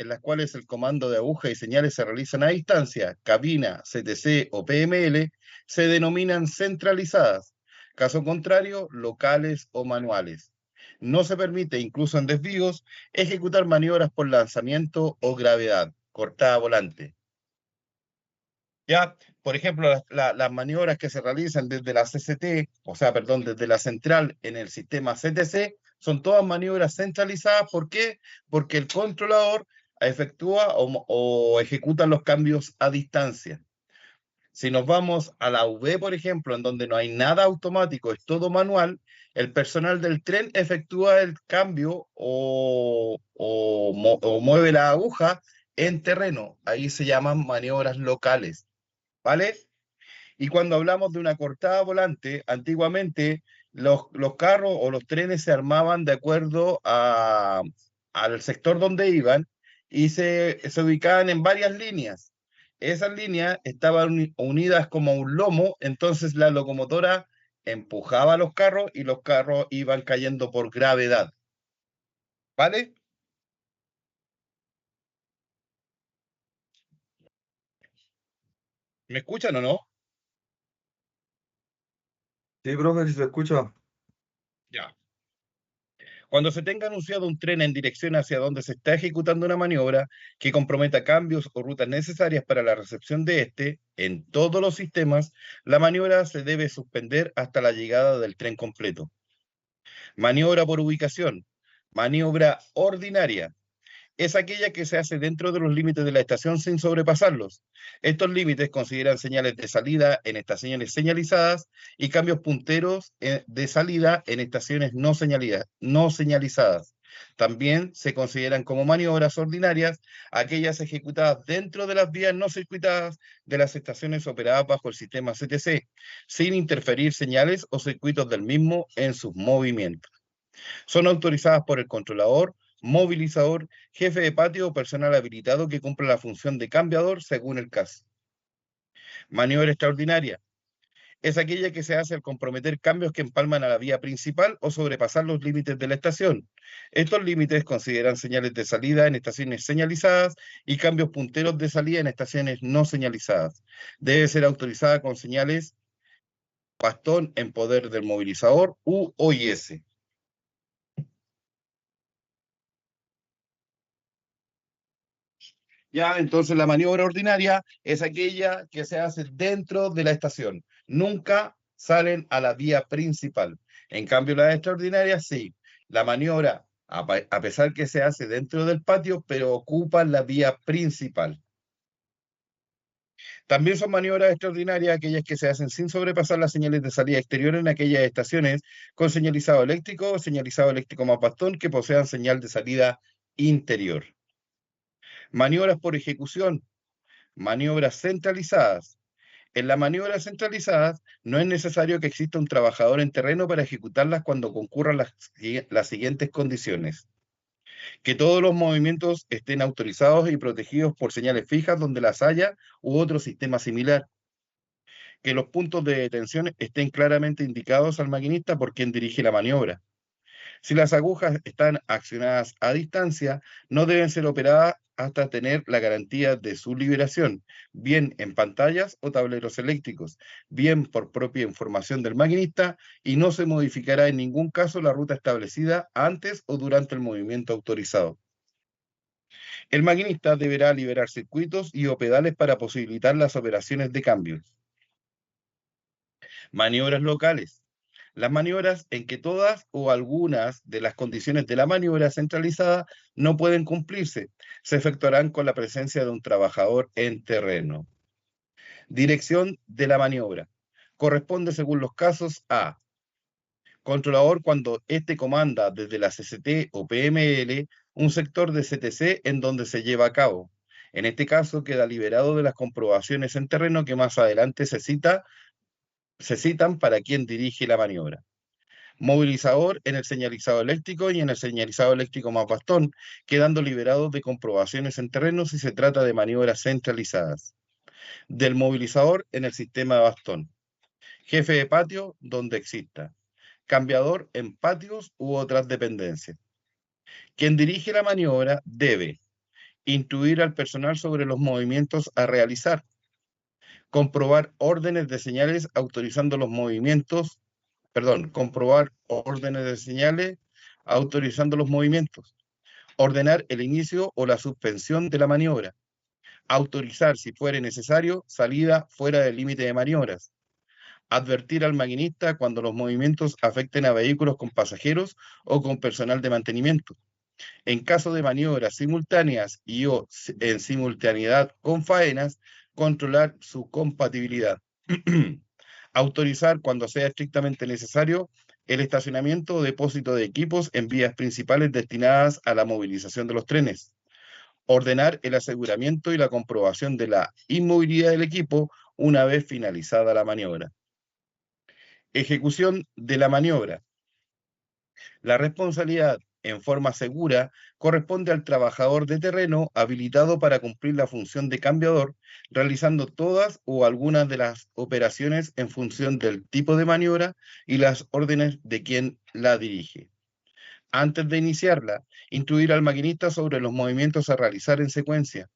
en las cuales el comando de aguja y señales se realizan a distancia, cabina, CTC o PML, se denominan centralizadas. Caso contrario, locales o manuales. No se permite, incluso en desvíos, ejecutar maniobras por lanzamiento o gravedad, cortada volante. Ya, por ejemplo, las maniobras que se realizan desde la CCT, o sea, perdón, desde la central en el sistema CTC, son todas maniobras centralizadas. ¿Por qué? Porque el controlador efectúa o ejecuta los cambios a distancia. Si nos vamos a la UV, por ejemplo, en donde no hay nada automático, es todo manual, el personal del tren efectúa el cambio o mueve la aguja en terreno. Ahí se llaman maniobras locales, ¿vale? Y cuando hablamos de una cortada volante, antiguamente los carros o los trenes se armaban de acuerdo al sector donde iban y se ubicaban en varias líneas. Esas líneas estaban unidas como un lomo, entonces la locomotora empujaba a los carros y los carros iban cayendo por gravedad. ¿Vale? ¿Me escuchan o no? Sí, profe, si se escucha. Ya. Cuando se tenga anunciado un tren en dirección hacia donde se está ejecutando una maniobra que comprometa cambios o rutas necesarias para la recepción de este, en todos los sistemas, la maniobra se debe suspender hasta la llegada del tren completo. Maniobra por ubicación. Maniobra ordinaria. Es aquella que se hace dentro de los límites de la estación sin sobrepasarlos. Estos límites consideran señales de salida en estaciones señalizadas y cambios punteros de salida en estaciones no señalizadas. También se consideran como maniobras ordinarias aquellas ejecutadas dentro de las vías no circuitadas de las estaciones operadas bajo el sistema CTC, sin interferir señales o circuitos del mismo en sus movimientos. Son autorizadas por el controlador, movilizador, jefe de patio o personal habilitado que cumpla la función de cambiador según el caso. Maniobra extraordinaria. Es aquella que se hace al comprometer cambios que empalman a la vía principal o sobrepasar los límites de la estación. Estos límites consideran señales de salida en estaciones señalizadas y cambios punteros de salida en estaciones no señalizadas. Debe ser autorizada con señales bastón en poder del movilizador u OIS. Ya, entonces la maniobra ordinaria es aquella que se hace dentro de la estación. Nunca salen a la vía principal. En cambio, la extraordinaria sí. La maniobra, a pesar que se hace dentro del patio, pero ocupa la vía principal. También son maniobras extraordinarias aquellas que se hacen sin sobrepasar las señales de salida exterior en aquellas estaciones con señalizado eléctrico más bastón que posean señal de salida interior. Maniobras por ejecución. Maniobras centralizadas. En las maniobras centralizadas no es necesario que exista un trabajador en terreno para ejecutarlas cuando concurran las siguientes condiciones. Que todos los movimientos estén autorizados y protegidos por señales fijas donde las haya u otro sistema similar. Que los puntos de detención estén claramente indicados al maquinista por quien dirige la maniobra. Si las agujas están accionadas a distancia, no deben ser operadas hasta tener la garantía de su liberación, bien en pantallas o tableros eléctricos, bien por propia información del maquinista, y no se modificará en ningún caso la ruta establecida antes o durante el movimiento autorizado. El maquinista deberá liberar circuitos y o pedales para posibilitar las operaciones de cambio. Maniobras locales. Las maniobras en que todas o algunas de las condiciones de la maniobra centralizada no pueden cumplirse, se efectuarán con la presencia de un trabajador en terreno. Dirección de la maniobra. Corresponde según los casos a controlador cuando éste comanda desde la CCT o PML un sector de CTC en donde se lleva a cabo. En este caso queda liberado de las comprobaciones en terreno que más adelante se citan para quien dirige la maniobra. Movilizador en el señalizado eléctrico y en el señalizado eléctrico más bastón, quedando liberados de comprobaciones en terreno si se trata de maniobras centralizadas. Del movilizador en el sistema de bastón. Jefe de patio donde exista. Cambiador en patios u otras dependencias. Quien dirige la maniobra debe instruir al personal sobre los movimientos a realizar, comprobar órdenes de señales autorizando los movimientos, comprobar órdenes de señales autorizando los movimientos, ordenar el inicio o la suspensión de la maniobra, autorizar, si fuere necesario, salida fuera del límite de maniobras, advertir al maquinista cuando los movimientos afecten a vehículos con pasajeros o con personal de mantenimiento. En caso de maniobras simultáneas y o en simultaneidad con faenas, controlar su compatibilidad. Autorizar, cuando sea estrictamente necesario, el estacionamiento o depósito de equipos en vías principales destinadas a la movilización de los trenes. Ordenar el aseguramiento y la comprobación de la inmovilidad del equipo una vez finalizada la maniobra. Ejecución de la maniobra. La responsabilidad en forma segura corresponde al trabajador de terreno habilitado para cumplir la función de cambiador, realizando todas o algunas de las operaciones en función del tipo de maniobra y las órdenes de quien la dirige. Antes de iniciarla, instruir al maquinista sobre los movimientos a realizar en secuencia.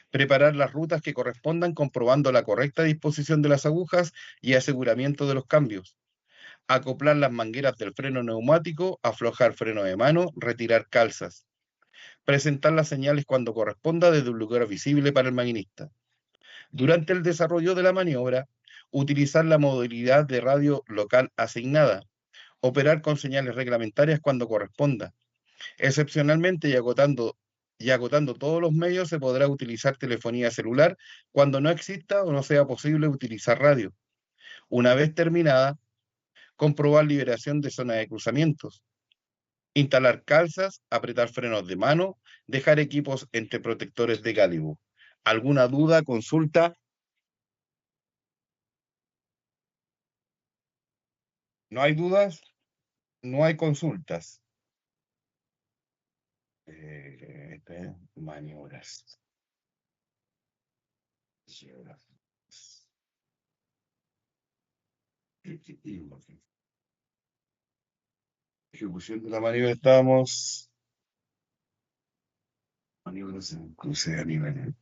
Preparar las rutas que correspondan comprobando la correcta disposición de las agujas y aseguramiento de los cambios. Acoplar las mangueras del freno neumático, aflojar freno de mano, retirar calzas. Presentar las señales cuando corresponda desde un lugar visible para el maquinista. Durante el desarrollo de la maniobra, utilizar la modalidad de radio local asignada. Operar con señales reglamentarias cuando corresponda. Excepcionalmente y agotando todos los medios, se podrá utilizar telefonía celular cuando no exista o no sea posible utilizar radio. Una vez terminada, comprobar liberación de zona de cruzamientos, instalar calzas, apretar frenos de mano, dejar equipos entre protectores de gálibo. ¿Alguna duda, consulta? ¿No hay dudas? No hay consultas. Maniobras. Ejecución de la maniobra, estamos. Maniobras en cruce a nivel.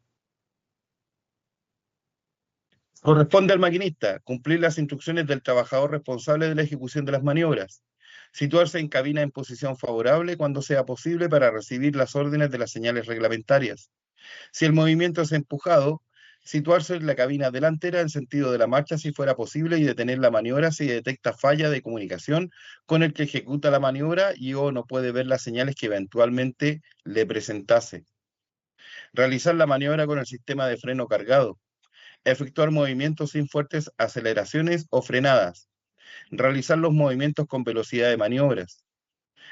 Corresponde al maquinista cumplir las instrucciones del trabajador responsable de la ejecución de las maniobras. Situarse en cabina en posición favorable cuando sea posible para recibir las órdenes de las señales reglamentarias. Si el movimiento es empujado, situarse en la cabina delantera en sentido de la marcha si fuera posible y detener la maniobra si detecta falla de comunicación con el que ejecuta la maniobra y o no puede ver las señales que eventualmente le presentase. Realizar la maniobra con el sistema de freno cargado. Efectuar movimientos sin fuertes aceleraciones o frenadas. Realizar los movimientos con velocidad de maniobras.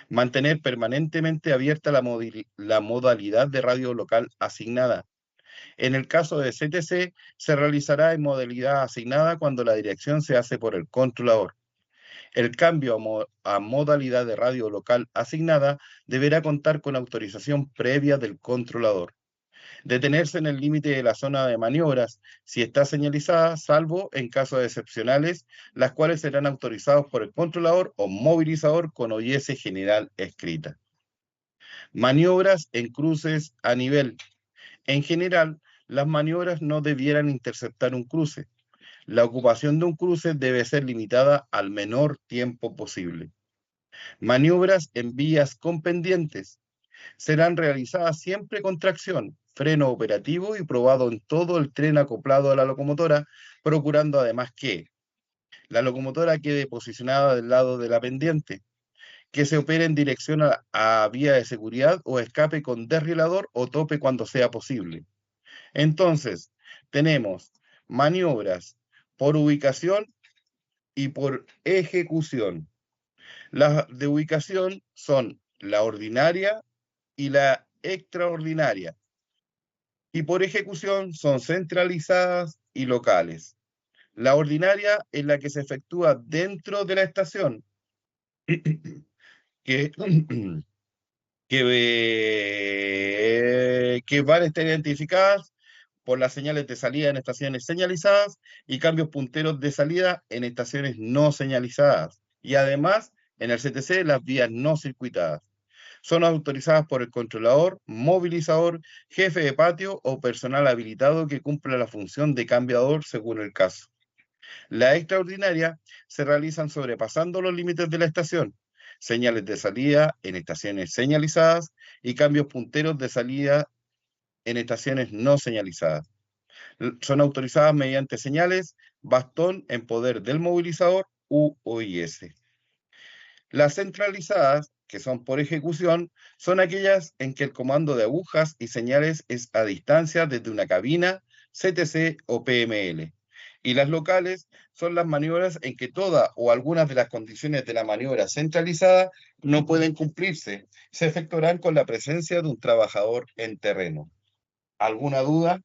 Mantener permanentemente abierta la modalidad de radio local asignada. En el caso de CTC, se realizará en modalidad asignada cuando la dirección se hace por el controlador. El cambio a modalidad de radio local asignada deberá contar con autorización previa del controlador. Detenerse en el límite de la zona de maniobras si está señalizada, salvo en casos excepcionales, las cuales serán autorizados por el controlador o movilizador con OIS general escrita. Maniobras en cruces a nivel. En general, las maniobras no debieran interceptar un cruce. La ocupación de un cruce debe ser limitada al menor tiempo posible. Maniobras en vías con pendientes. Serán realizadas siempre con tracción, freno operativo y probado en todo el tren acoplado a la locomotora, procurando además que la locomotora quede posicionada del lado de la pendiente, que se opere en dirección a vía de seguridad o escape con desrielador o tope cuando sea posible. Entonces, tenemos maniobras por ubicación y por ejecución. Las de ubicación son la ordinaria y la extraordinaria. Y por ejecución son centralizadas y locales. La ordinaria es la que se efectúa dentro de la estación, que, que van a estar identificadas por las señales de salida en estaciones señalizadas y cambios punteros de salida en estaciones no señalizadas. Y además, en el CTC, las vías no circuitadas. Son autorizadas por el controlador, movilizador, jefe de patio o personal habilitado que cumpla la función de cambiador según el caso. Las extraordinarias se realizan sobrepasando los límites de la estación, señales de salida en estaciones señalizadas y cambios punteros de salida en estaciones no señalizadas. Son autorizadas mediante señales bastón en poder del movilizador u OIS. Las centralizadas, que son por ejecución, son aquellas en que el comando de agujas y señales es a distancia desde una cabina, CTC o PML. Y las locales son las maniobras en que toda o algunas de las condiciones de la maniobra centralizada no pueden cumplirse. Se efectuarán con la presencia de un trabajador en terreno. ¿Alguna duda?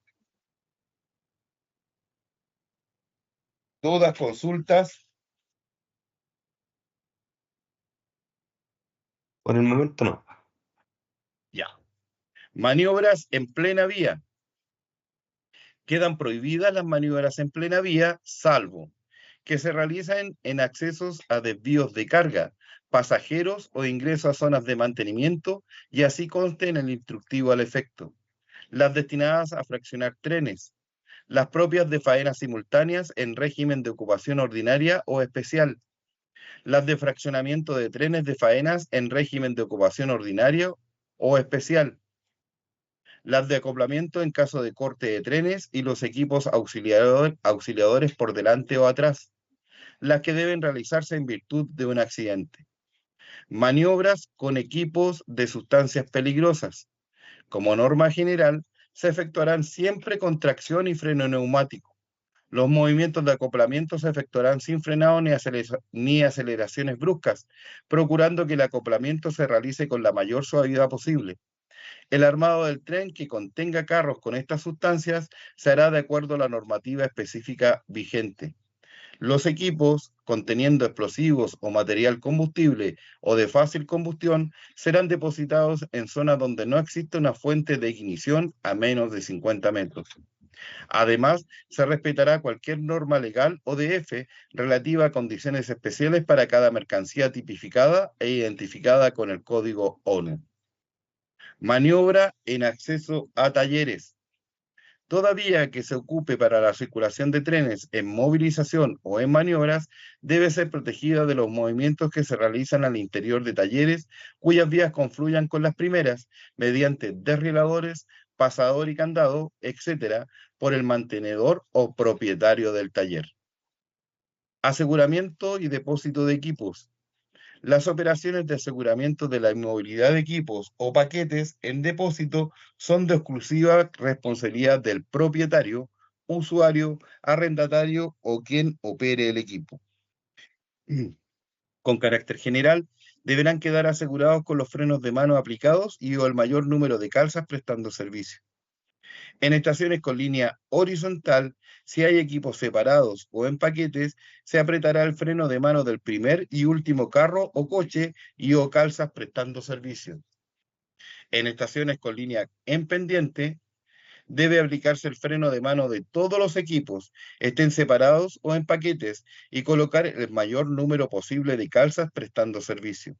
¿Dudas, consultas? Por el momento no. Ya. Maniobras en plena vía. Quedan prohibidas las maniobras en plena vía, salvo que se realicen en accesos a desvíos de carga, pasajeros o ingreso a zonas de mantenimiento y así conste en el instructivo al efecto. Las destinadas a fraccionar trenes, las propias de faenas simultáneas en régimen de ocupación ordinaria o especial, las de fraccionamiento de trenes de faenas en régimen de ocupación ordinario o especial, las de acoplamiento en caso de corte de trenes y los equipos auxiliadores por delante o atrás, las que deben realizarse en virtud de un accidente. Maniobras con equipos de sustancias peligrosas. Como norma general, se efectuarán siempre con tracción y freno neumático. Los movimientos de acoplamiento se efectuarán sin frenado ni aceleraciones bruscas, procurando que el acoplamiento se realice con la mayor suavidad posible. El armado del tren que contenga carros con estas sustancias se hará de acuerdo a la normativa específica vigente. Los equipos conteniendo explosivos o material combustible o de fácil combustión serán depositados en zonas donde no existe una fuente de ignición a menos de 50 metros. Además, se respetará cualquier norma legal o DF relativa a condiciones especiales para cada mercancía tipificada e identificada con el código ONU. Maniobra en acceso a talleres. Toda vía que se ocupe para la circulación de trenes en movilización o en maniobras debe ser protegida de los movimientos que se realizan al interior de talleres cuyas vías confluyan con las primeras mediante desrieladores, pasador y candado, etcétera, por el mantenedor o propietario del taller. Aseguramiento y depósito de equipos. Las operaciones de aseguramiento de la inmovilidad de equipos o paquetes en depósito son de exclusiva responsabilidad del propietario, usuario, arrendatario o quien opere el equipo. Con carácter general, deberán quedar asegurados con los frenos de mano aplicados y o el mayor número de calzas prestando servicio. En estaciones con línea horizontal, si hay equipos separados o en paquetes, se apretará el freno de mano del primer y último carro o coche y o calzas prestando servicio. En estaciones con línea en pendiente, debe aplicarse el freno de mano de todos los equipos, estén separados o en paquetes, y colocar el mayor número posible de calzas prestando servicio.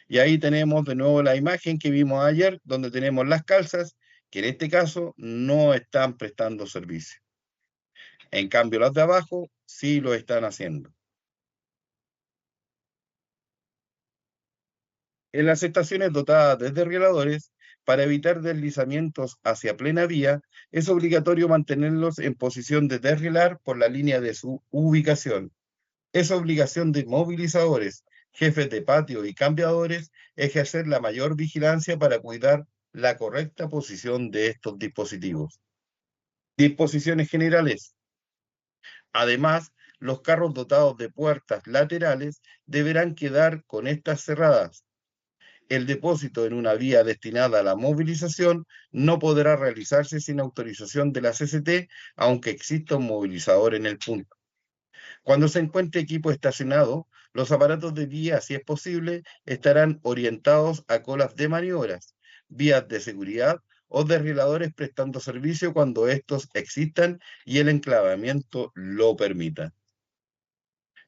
Y ahí tenemos de nuevo la imagen que vimos ayer, donde tenemos las calzas, que en este caso no están prestando servicio. En cambio, las de abajo sí lo están haciendo. En las estaciones dotadas de desrieladores, para evitar deslizamientos hacia plena vía, es obligatorio mantenerlos en posición de desrielar por la línea de su ubicación. Es obligación de movilizadores, jefes de patio y cambiadores ejercer la mayor vigilancia para cuidar la correcta posición de estos dispositivos. Disposiciones generales. Además, los carros dotados de puertas laterales deberán quedar con estas cerradas. El depósito en una vía destinada a la movilización no podrá realizarse sin autorización de la CCT, aunque exista un movilizador en el punto. Cuando se encuentre equipo estacionado, los aparatos de vía, si es posible, estarán orientados a colas de maniobras, vías de seguridad o desrieladores prestando servicio cuando estos existan y el enclavamiento lo permita.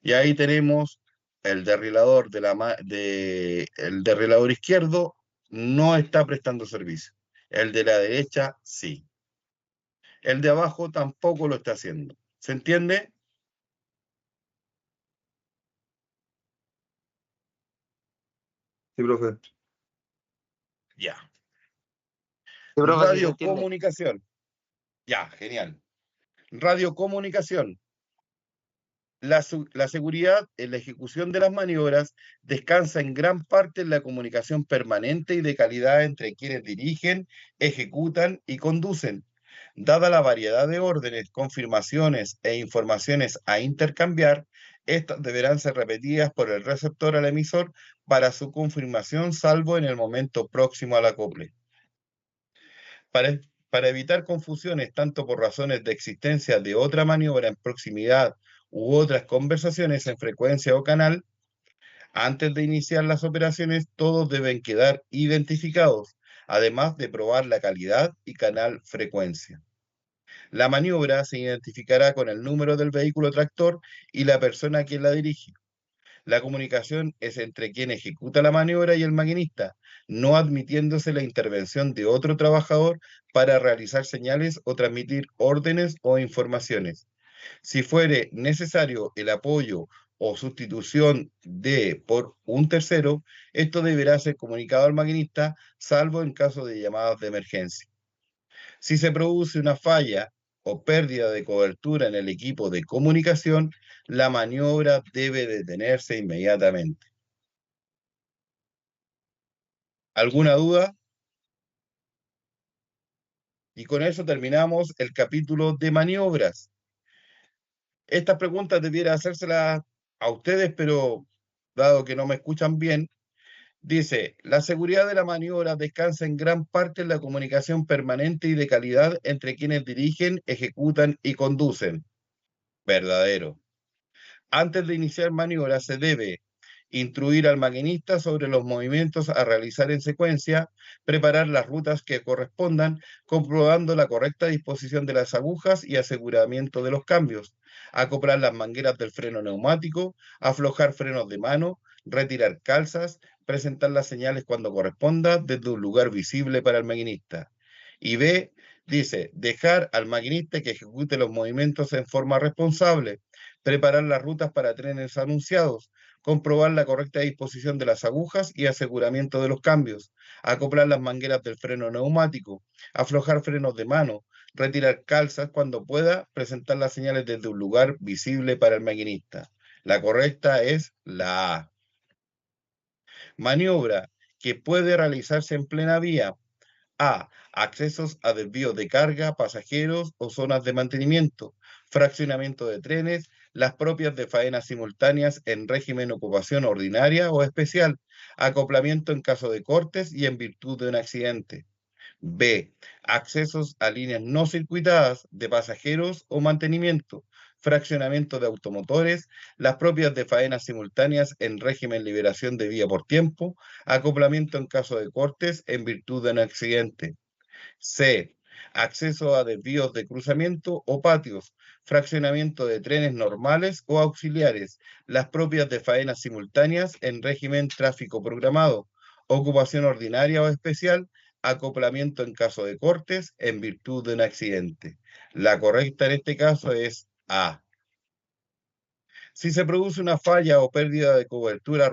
Y ahí tenemos el desrilador el desrilador izquierdo no está prestando servicio. El de la derecha sí. El de abajo tampoco lo está haciendo. ¿Se entiende? Sí, profe. Ya. Sí, profe, sí se entiende. Radiocomunicación. Ya, genial. Radiocomunicación. La seguridad en la ejecución de las maniobras descansa en gran parte en la comunicación permanente y de calidad entre quienes dirigen, ejecutan y conducen. Dada la variedad de órdenes, confirmaciones e informaciones a intercambiar, estas deberán ser repetidas por el receptor al emisor para su confirmación, salvo en el momento próximo al acople. Para, para evitar confusiones tanto por razones de existencia de otra maniobra en proximidad u otras conversaciones en frecuencia o canal, antes de iniciar las operaciones todos deben quedar identificados, además de probar la calidad y canal frecuencia. La maniobra se identificará con el número del vehículo tractor y la persona a quien la dirige. La comunicación es entre quien ejecuta la maniobra y el maquinista, no admitiéndose la intervención de otro trabajador para realizar señales o transmitir órdenes o informaciones. Si fuere necesario el apoyo o sustitución por un tercero, esto deberá ser comunicado al maquinista, salvo en caso de llamadas de emergencia. Si se produce una falla o pérdida de cobertura en el equipo de comunicación, la maniobra debe detenerse inmediatamente. ¿Alguna duda? Y con eso terminamos el capítulo de maniobras. Estas preguntas debiera hacérselas a ustedes, pero dado que no me escuchan bien, dice, la seguridad de la maniobra descansa en gran parte en la comunicación permanente y de calidad entre quienes dirigen, ejecutan y conducen. Verdadero. Antes de iniciar maniobras se debe instruir al maquinista sobre los movimientos a realizar en secuencia, preparar las rutas que correspondan, comprobando la correcta disposición de las agujas y aseguramiento de los cambios, acoplar las mangueras del freno neumático, aflojar frenos de mano, retirar calzas, presentar las señales cuando corresponda desde un lugar visible para el maquinista. Y B, dice, dejar al maquinista que ejecute los movimientos en forma responsable, preparar las rutas para trenes anunciados, comprobar la correcta disposición de las agujas y aseguramiento de los cambios, acoplar las mangueras del freno neumático, aflojar frenos de mano, retirar calzas cuando pueda, presentar las señales desde un lugar visible para el maquinista. La correcta es la A. Maniobra que puede realizarse en plena vía. A. Accesos a desvíos de carga, pasajeros o zonas de mantenimiento, fraccionamiento de trenes, las propias de faenas simultáneas en régimen de ocupación ordinaria o especial, acoplamiento en caso de cortes y en virtud de un accidente. B. Accesos a líneas no circuitadas de pasajeros o mantenimiento, fraccionamiento de automotores, las propias de faenas simultáneas en régimen liberación de vía por tiempo, acoplamiento en caso de cortes en virtud de un accidente. C. Acceso a desvíos de cruzamiento o patios, fraccionamiento de trenes normales o auxiliares, las propias de faenas simultáneas en régimen tráfico programado, ocupación ordinaria o especial, acoplamiento en caso de cortes en virtud de un accidente. La correcta en este caso es A. Si se produce una falla o pérdida de cobertura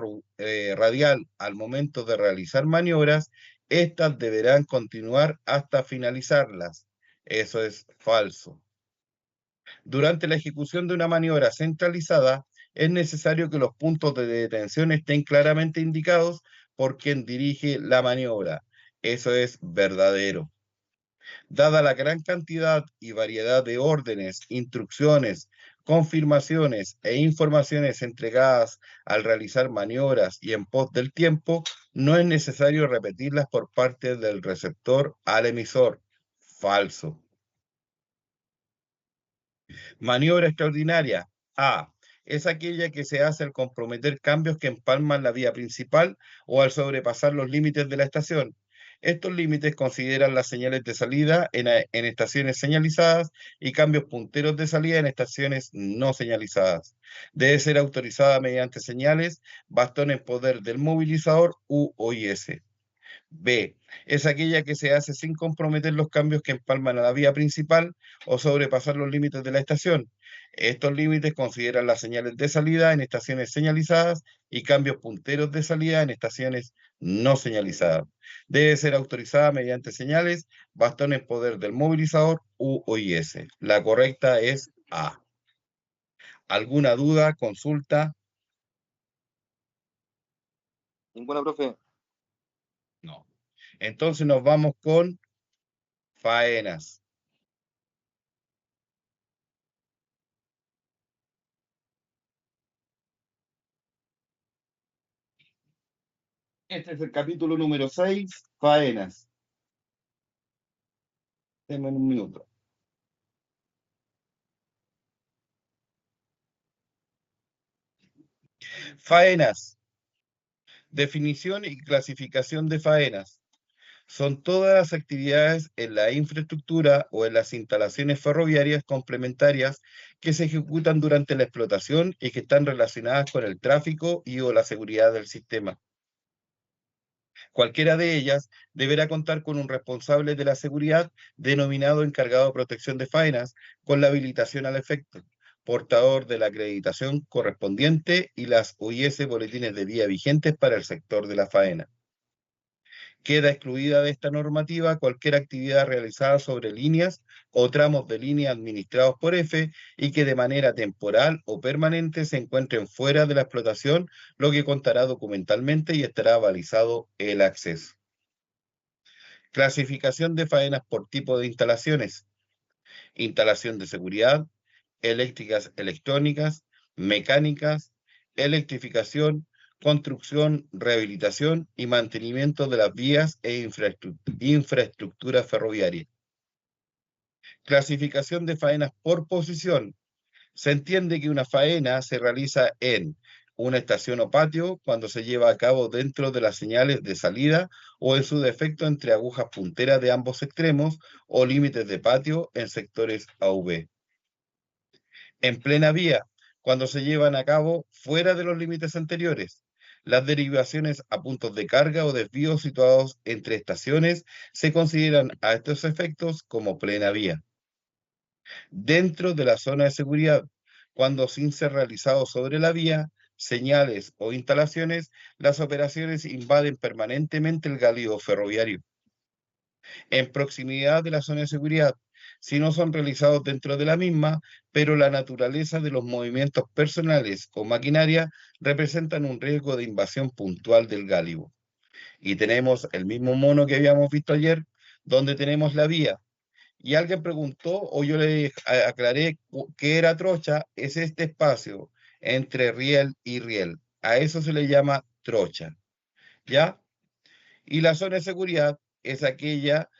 radial al momento de realizar maniobras, estas deberán continuar hasta finalizarlas. Eso es falso. Durante la ejecución de una maniobra centralizada, es necesario que los puntos de detención estén claramente indicados por quien dirige la maniobra. Eso es verdadero. Dada la gran cantidad y variedad de órdenes, instrucciones, confirmaciones e informaciones entregadas al realizar maniobras y en pos del tiempo, no es necesario repetirlas por parte del receptor al emisor. Falso. Maniobra extraordinaria. A. Es aquella que se hace al comprometer cambios que empalman la vía principal o al sobrepasar los límites de la estación. Estos límites consideran las señales de salida en estaciones señalizadas y cambios punteros de salida en estaciones no señalizadas. Debe ser autorizada mediante señales, bastón en poder del movilizador u OIS. B. Es aquella que se hace sin comprometer los cambios que empalman a la vía principal o sobrepasar los límites de la estación. Estos límites consideran las señales de salida en estaciones señalizadas y cambios punteros de salida en estaciones no señalizadas. Debe ser autorizada mediante señales, bastón en poder del movilizador u OIS. La correcta es A. ¿Alguna duda, consulta? Ninguna, profe. No. Entonces nos vamos con faenas. Este es el capítulo número 6, faenas. Denme un minuto. Faenas. Definición y clasificación de faenas. Son todas las actividades en la infraestructura o en las instalaciones ferroviarias complementarias que se ejecutan durante la explotación y que están relacionadas con el tráfico y o la seguridad del sistema. Cualquiera de ellas deberá contar con un responsable de la seguridad denominado encargado de protección de faenas, con la habilitación al efecto, portador de la acreditación correspondiente y las OIS boletines de vía vigentes para el sector de la faena. Queda excluida de esta normativa cualquier actividad realizada sobre líneas o tramos de línea administrados por EFE y que de manera temporal o permanente se encuentren fuera de la explotación, lo que contará documentalmente y estará balizado el acceso. Clasificación de faenas por tipo de instalaciones. Instalación de seguridad, eléctricas, electrónicas, mecánicas, electrificación, construcción, rehabilitación y mantenimiento de las vías e infraestructura ferroviaria. Clasificación de faenas por posición. Se entiende que una faena se realiza en una estación o patio cuando se lleva a cabo dentro de las señales de salida o en su defecto entre agujas punteras de ambos extremos o límites de patio en sectores AV. En plena vía, cuando se llevan a cabo fuera de los límites anteriores. Las derivaciones a puntos de carga o desvíos situados entre estaciones se consideran a estos efectos como plena vía. Dentro de la zona de seguridad, cuando sin ser realizado sobre la vía, señales o instalaciones, las operaciones invaden permanentemente el gálido ferroviario. En proximidad de la zona de seguridad, si no son realizados dentro de la misma, pero la naturaleza de los movimientos personales o maquinaria representan un riesgo de invasión puntual del gálibo. Y tenemos el mismo mono que habíamos visto ayer, donde tenemos la vía. Y alguien preguntó, o yo le aclaré qué era trocha, es este espacio entre riel y riel. A eso se le llama trocha, ¿ya? Y la zona de seguridad es aquella,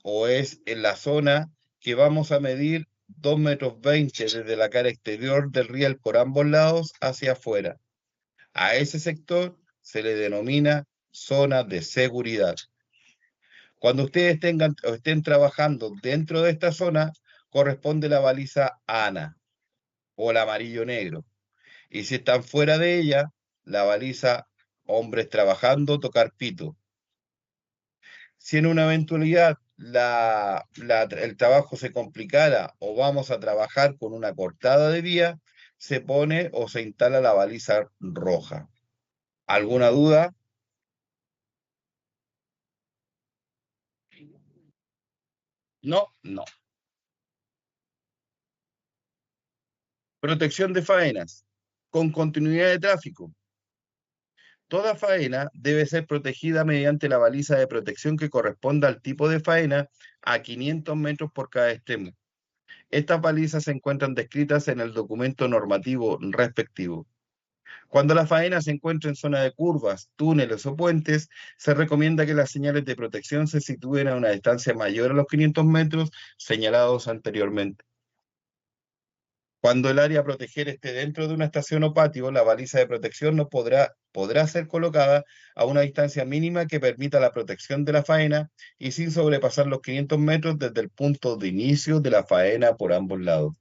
o es en la zona que vamos a medir 2,20 m desde la cara exterior del riel por ambos lados hacia afuera. A ese sector se le denomina zona de seguridad. Cuando ustedes estén trabajando dentro de esta zona, corresponde la baliza ANA o el amarillo negro. Y si están fuera de ella, la baliza hombres trabajando, tocar pito. Si en una eventualidad el trabajo se complicara o vamos a trabajar con una cortada de vía, se pone o se instala la baliza roja. ¿Alguna duda? No, no. Protección de faenas con continuidad de tráfico. Toda faena debe ser protegida mediante la baliza de protección que corresponda al tipo de faena a 500 metros por cada extremo. Estas balizas se encuentran descritas en el documento normativo respectivo. Cuando la faena se encuentra en zona de curvas, túneles o puentes, se recomienda que las señales de protección se sitúen a una distancia mayor a los 500 metros señalados anteriormente. Cuando el área a proteger esté dentro de una estación o patio, la baliza de protección no podrá ser colocada a una distancia mínima que permita la protección de la faena y sin sobrepasar los 500 metros desde el punto de inicio de la faena por ambos lados.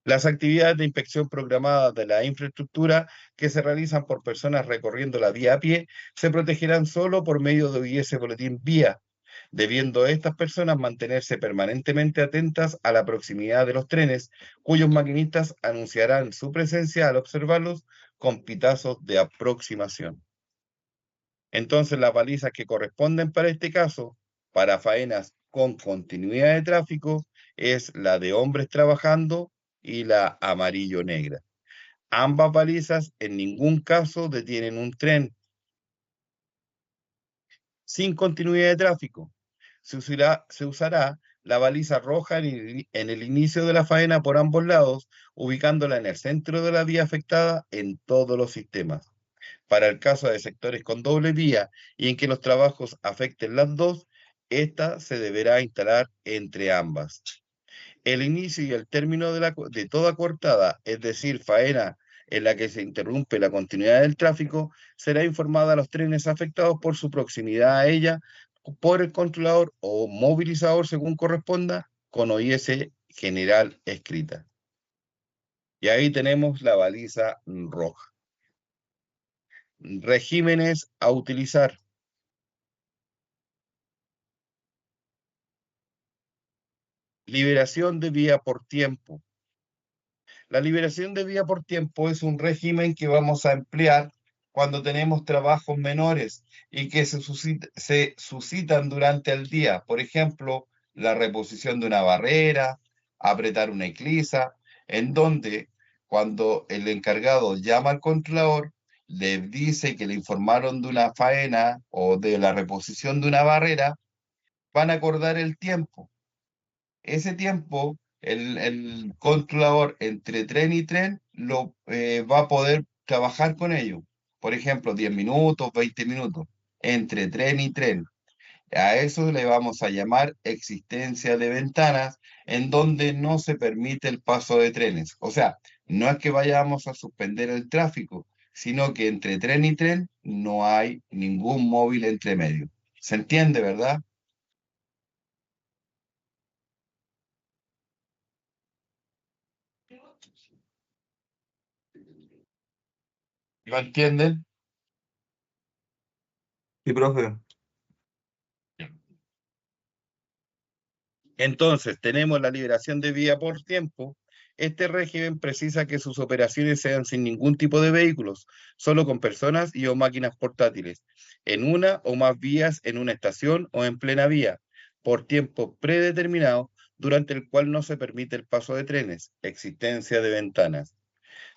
Las actividades de inspección programadas de la infraestructura que se realizan por personas recorriendo la vía a pie se protegerán solo por medio de OIS Boletín Vía, debiendo estas personas mantenerse permanentemente atentas a la proximidad de los trenes, cuyos maquinistas anunciarán su presencia al observarlos con pitazos de aproximación. Entonces, las balizas que corresponden para este caso, para faenas con continuidad de tráfico, es la de hombres trabajando y la amarillo-negra. Ambas balizas en ningún caso detienen un tren sin continuidad de tráfico. Se usará la baliza roja en el inicio de la faena por ambos lados, ubicándola en el centro de la vía afectada en todos los sistemas. Para el caso de sectores con doble vía y en que los trabajos afecten las dos, esta se deberá instalar entre ambas. El inicio y el término de toda cortada, es decir, faena en la que se interrumpe la continuidad del tráfico, será informada a los trenes afectados por su proximidad a ella por el controlador o movilizador según corresponda, con OIS general escrita. Y ahí tenemos la baliza roja. Regímenes a utilizar. Liberación de vía por tiempo. La liberación de vía por tiempo es un régimen que vamos a emplear cuando tenemos trabajos menores y que se suscitan durante el día. Por ejemplo, la reposición de una barrera, apretar una eclisa, en donde cuando el encargado llama al controlador, le dice que le informaron de una faena o de la reposición de una barrera, van a acordar el tiempo. Ese tiempo, el controlador entre tren y tren va a poder trabajar con ello. Por ejemplo, 10 minutos, 20 minutos, entre tren y tren. A eso le vamos a llamar existencia de ventanas en donde no se permite el paso de trenes. O sea, no es que vayamos a suspender el tráfico, sino que entre tren y tren no hay ningún móvil entre medio. ¿Se entiende, verdad? ¿Lo entienden? Sí, profe. Entonces, tenemos la liberación de vía por tiempo. Este régimen precisa que sus operaciones sean sin ningún tipo de vehículos, solo con personas y o máquinas portátiles, en una o más vías en una estación o en plena vía, por tiempo predeterminado, durante el cual no se permite el paso de trenes, existencia de ventanas.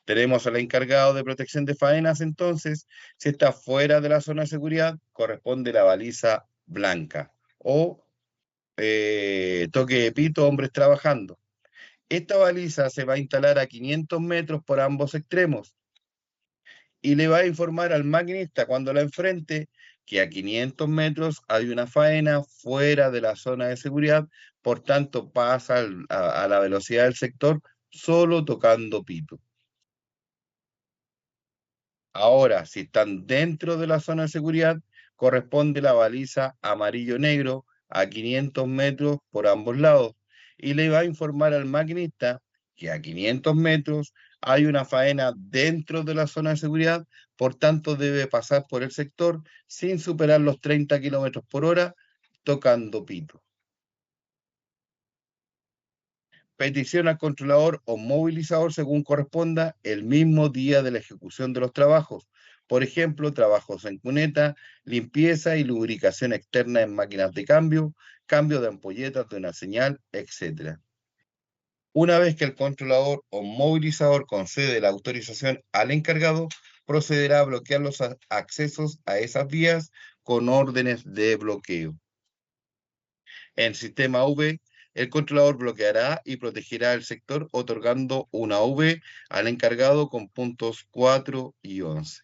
Tenemos al encargado de protección de faenas, entonces, si está fuera de la zona de seguridad, corresponde la baliza blanca o toque de pito, hombres trabajando. Esta baliza se va a instalar a 500 metros por ambos extremos y le va a informar al maquinista cuando la enfrente que a 500 metros hay una faena fuera de la zona de seguridad, por tanto pasa a la velocidad del sector solo tocando pito. Ahora, si están dentro de la zona de seguridad, corresponde la baliza amarillo-negro a 500 metros por ambos lados y le va a informar al maquinista que a 500 metros hay una faena dentro de la zona de seguridad, por tanto debe pasar por el sector sin superar los 30 kilómetros por hora tocando pito. Petición al controlador o movilizador según corresponda el mismo día de la ejecución de los trabajos. Por ejemplo, trabajos en cuneta, limpieza y lubricación externa en máquinas de cambio, cambio de ampolletas de una señal, etc. Una vez que el controlador o movilizador concede la autorización al encargado, procederá a bloquear los accesos a esas vías con órdenes de bloqueo. En sistema V, el controlador bloqueará y protegerá el sector otorgando una V al encargado con puntos 4 y 11.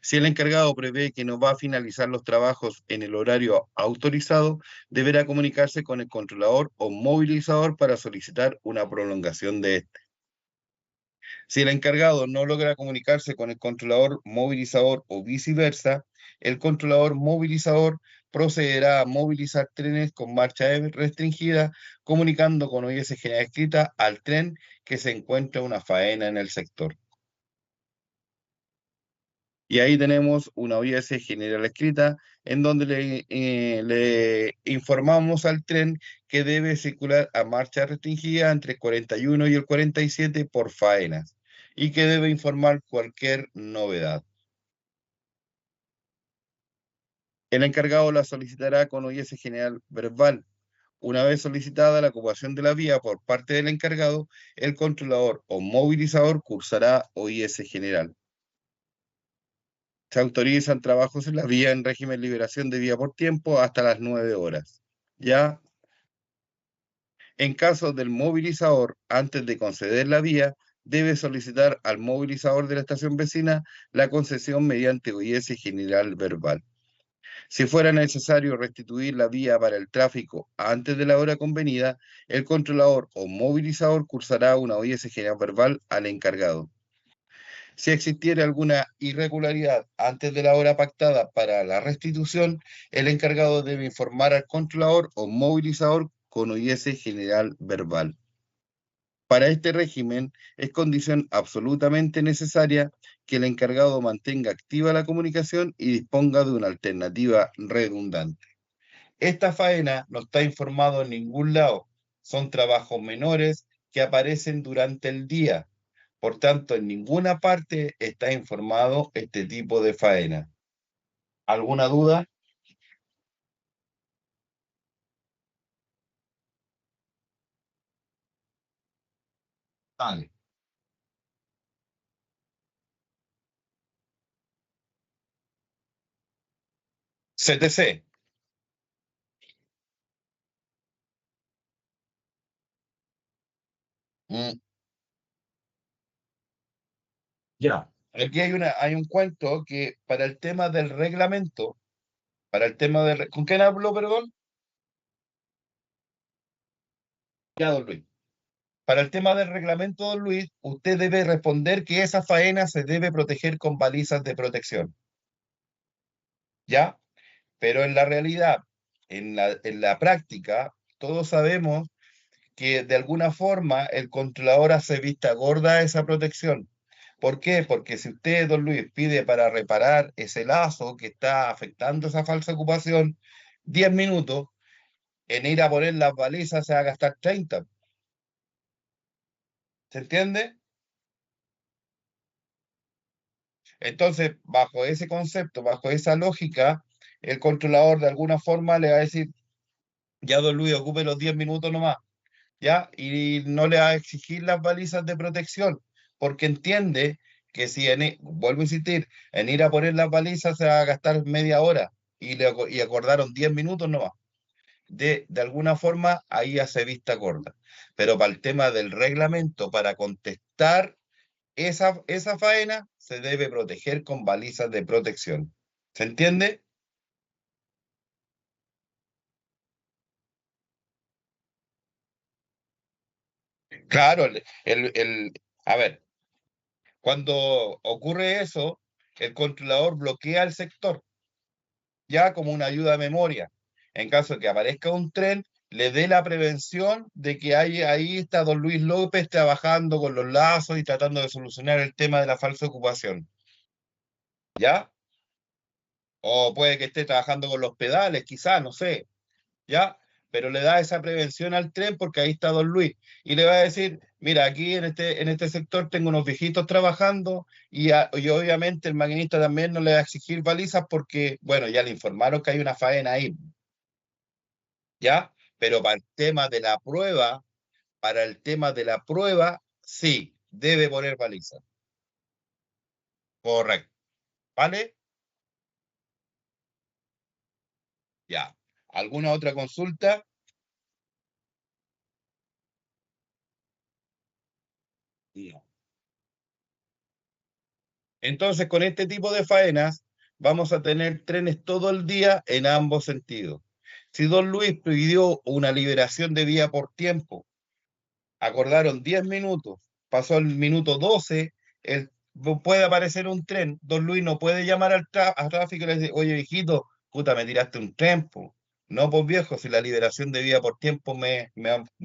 Si el encargado prevé que no va a finalizar los trabajos en el horario autorizado, deberá comunicarse con el controlador o movilizador para solicitar una prolongación de este. Si el encargado no logra comunicarse con el controlador movilizador o viceversa, el controlador movilizador procederá a movilizar trenes con marcha restringida, comunicando con OIS general escrita al tren que se encuentra una faena en el sector. Y ahí tenemos una OIS general escrita en donde le informamos al tren que debe circular a marcha restringida entre el 41 y el 47 por faenas y que debe informar cualquier novedad. El encargado la solicitará con OIS general verbal. Una vez solicitada la ocupación de la vía por parte del encargado, el controlador o movilizador cursará OIS general. Se autorizan trabajos en la vía en régimen de liberación de vía por tiempo hasta las 9 horas. ¿Ya? En caso del movilizador, antes de conceder la vía, debe solicitar al movilizador de la estación vecina la concesión mediante OIS general verbal. Si fuera necesario restituir la vía para el tráfico antes de la hora convenida, el controlador o movilizador cursará una OIS general verbal al encargado. Si existiera alguna irregularidad antes de la hora pactada para la restitución, el encargado debe informar al controlador o movilizador con OIS general verbal. Para este régimen es condición absolutamente necesaria que el encargado mantenga activa la comunicación y disponga de una alternativa redundante. Esta faena no está informado en ningún lado. Son trabajos menores que aparecen durante el día. Por tanto, en ninguna parte está informado este tipo de faena. ¿Alguna duda? Dale. CTC. Mm, ya. Aquí hay un cuento que para el tema del reglamento, para el tema del... ¿Con quién habló, perdón? Ya, don Luis. Para el tema del reglamento, don Luis, usted debe responder que esa faena se debe proteger con balizas de protección. ¿Ya? Pero en la realidad, en la práctica, todos sabemos que de alguna forma el controlador hace vista gorda a esa protección. ¿Por qué? Porque si usted, don Luis, pide para reparar ese lazo que está afectando esa falsa ocupación, 10 minutos, en ir a poner las balizas se va a gastar 30. ¿Se entiende? Entonces, bajo ese concepto, bajo esa lógica, el controlador de alguna forma le va a decir, ya don Luis, ocupe los 10 minutos nomás. ¿Ya? Y no le va a exigir las balizas de protección, porque entiende que si, vuelvo a insistir, en ir a poner las balizas se va a gastar media hora y acordaron 10 minutos nomás. De alguna forma, ahí hace vista gorda. Pero para el tema del reglamento, para contestar esa faena, se debe proteger con balizas de protección. ¿Se entiende? Claro, a ver, cuando ocurre eso, el controlador bloquea el sector, ya como una ayuda a memoria. En caso de que aparezca un tren, le dé la prevención de que ahí está don Luis López trabajando con los lazos y tratando de solucionar el tema de la falsa ocupación. ¿Ya? O puede que esté trabajando con los pedales, quizás, no sé. ¿Ya? Pero le da esa prevención al tren porque ahí está don Luis. Y le va a decir, mira, aquí en este sector tengo unos viejitos trabajando y obviamente el maquinista también no le va a exigir balizas porque, bueno, ya le informaron que hay una faena ahí, ¿ya? Pero para el tema de la prueba, sí, debe poner balizas. Correcto. ¿Vale? Ya. ¿Alguna otra consulta? No. Entonces, con este tipo de faenas, vamos a tener trenes todo el día en ambos sentidos. Si don Luis pidió una liberación de vía por tiempo, acordaron 10 minutos, pasó el minuto 12, puede aparecer un tren, don Luis no puede llamar al tráfico y le dice, oye viejito, puta, me tiraste un tren, po. No, pues viejo, si la liberación de vía por tiempo me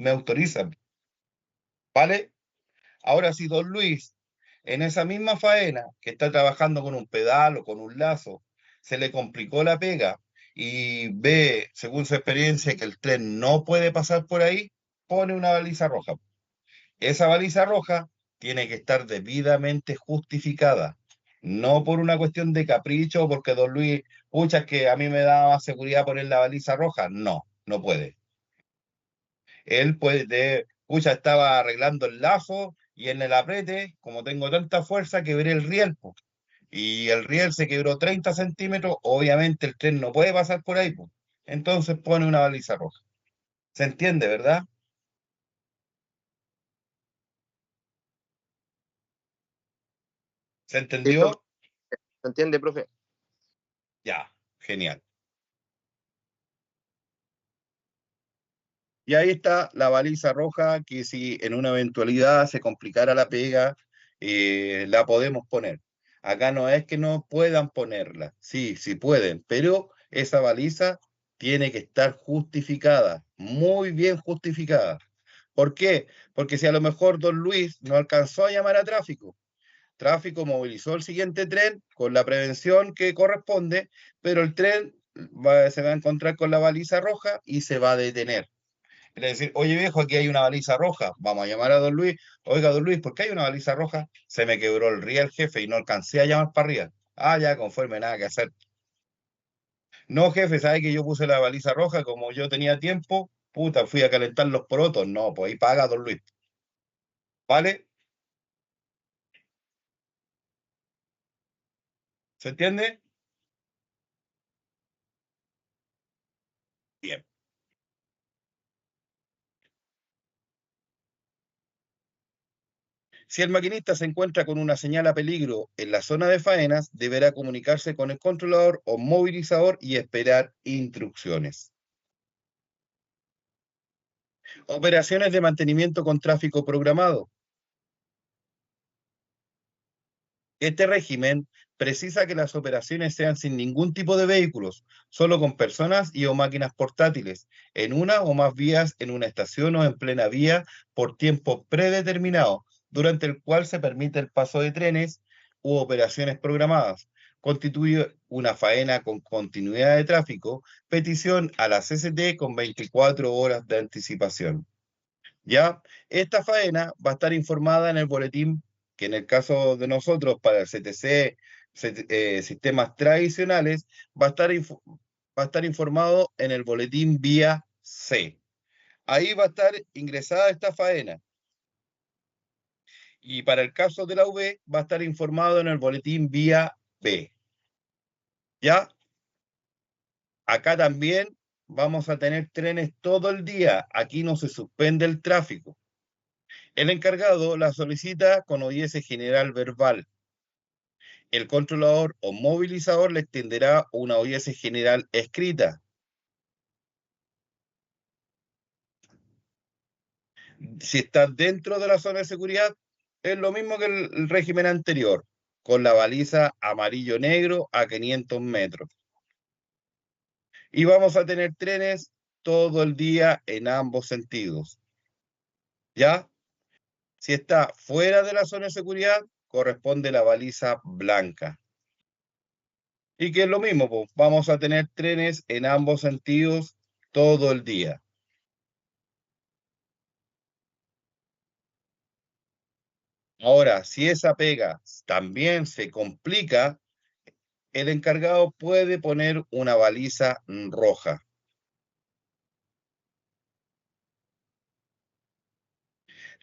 autoriza, ¿vale? Ahora, si don Luis, en esa misma faena, que está trabajando con un pedal o con un lazo, se le complicó la pega y ve, según su experiencia, que el tren no puede pasar por ahí, pone una baliza roja. Esa baliza roja tiene que estar debidamente justificada, no por una cuestión de capricho, porque don Luis, pucha, es que a mí me da más seguridad poner la baliza roja. No, no puede. Él puede, pucha, estaba arreglando el lazo y en el aprete, como tengo tanta fuerza, quebré el riel, po. Y el riel se quebró 30 centímetros, obviamente el tren no puede pasar por ahí, po. Entonces pone una baliza roja. ¿Se entiende, verdad? ¿Se Sí, profe, entendió? ¿se entiende, profe? Ya, genial. Y ahí está la baliza roja que si en una eventualidad se complicara la pega, la podemos poner. Acá no es que no puedan ponerla, sí, sí pueden, pero esa baliza tiene que estar justificada, muy bien justificada. ¿Por qué? Porque si a lo mejor don Luis no alcanzó a llamar a tráfico, tráfico movilizó el siguiente tren con la prevención que corresponde, pero el tren se va a encontrar con la baliza roja y se va a detener. Le decir, oye viejo, aquí hay una baliza roja. Vamos a llamar a don Luis. Oiga, don Luis, ¿por qué hay una baliza roja? Se me quebró el riel, jefe, y no alcancé a llamar para arriba. Ah, ya, conforme, nada que hacer. No, jefe, ¿sabe que yo puse la baliza roja? Como yo tenía tiempo, puta, fui a calentar los porotos. No, pues ahí paga don Luis. ¿Vale? ¿Se entiende? Bien. Si el maquinista se encuentra con una señal a peligro en la zona de faenas, deberá comunicarse con el controlador o movilizador y esperar instrucciones. Operaciones de mantenimiento con tráfico programado. Este régimen precisa que las operaciones sean sin ningún tipo de vehículos, solo con personas y o máquinas portátiles, en una o más vías en una estación o en plena vía por tiempo predeterminado, durante el cual se permite el paso de trenes u operaciones programadas. Constituye una faena con continuidad de tráfico, petición a la CCT con 24 horas de anticipación. ¿Ya? Esta faena va a estar informada en el boletín, que en el caso de nosotros, para el CTC, sistemas tradicionales, va a estar informado en el boletín vía C. Ahí va a estar ingresada esta faena. Y para el caso de la UV, va a estar informado en el boletín vía B. ¿Ya? Acá también vamos a tener trenes todo el día. Aquí no se suspende el tráfico. El encargado la solicita con ODS general verbal. El controlador o movilizador le extenderá una ODS general escrita. Si está dentro de la zona de seguridad, es lo mismo que el régimen anterior, con la baliza amarillo-negro a 500 metros. Y vamos a tener trenes todo el día en ambos sentidos. ¿Ya? Si está fuera de la zona de seguridad, corresponde la baliza blanca. Y que es lo mismo, pues, vamos a tener trenes en ambos sentidos todo el día. Ahora, si esa pega también se complica, el encargado puede poner una baliza roja.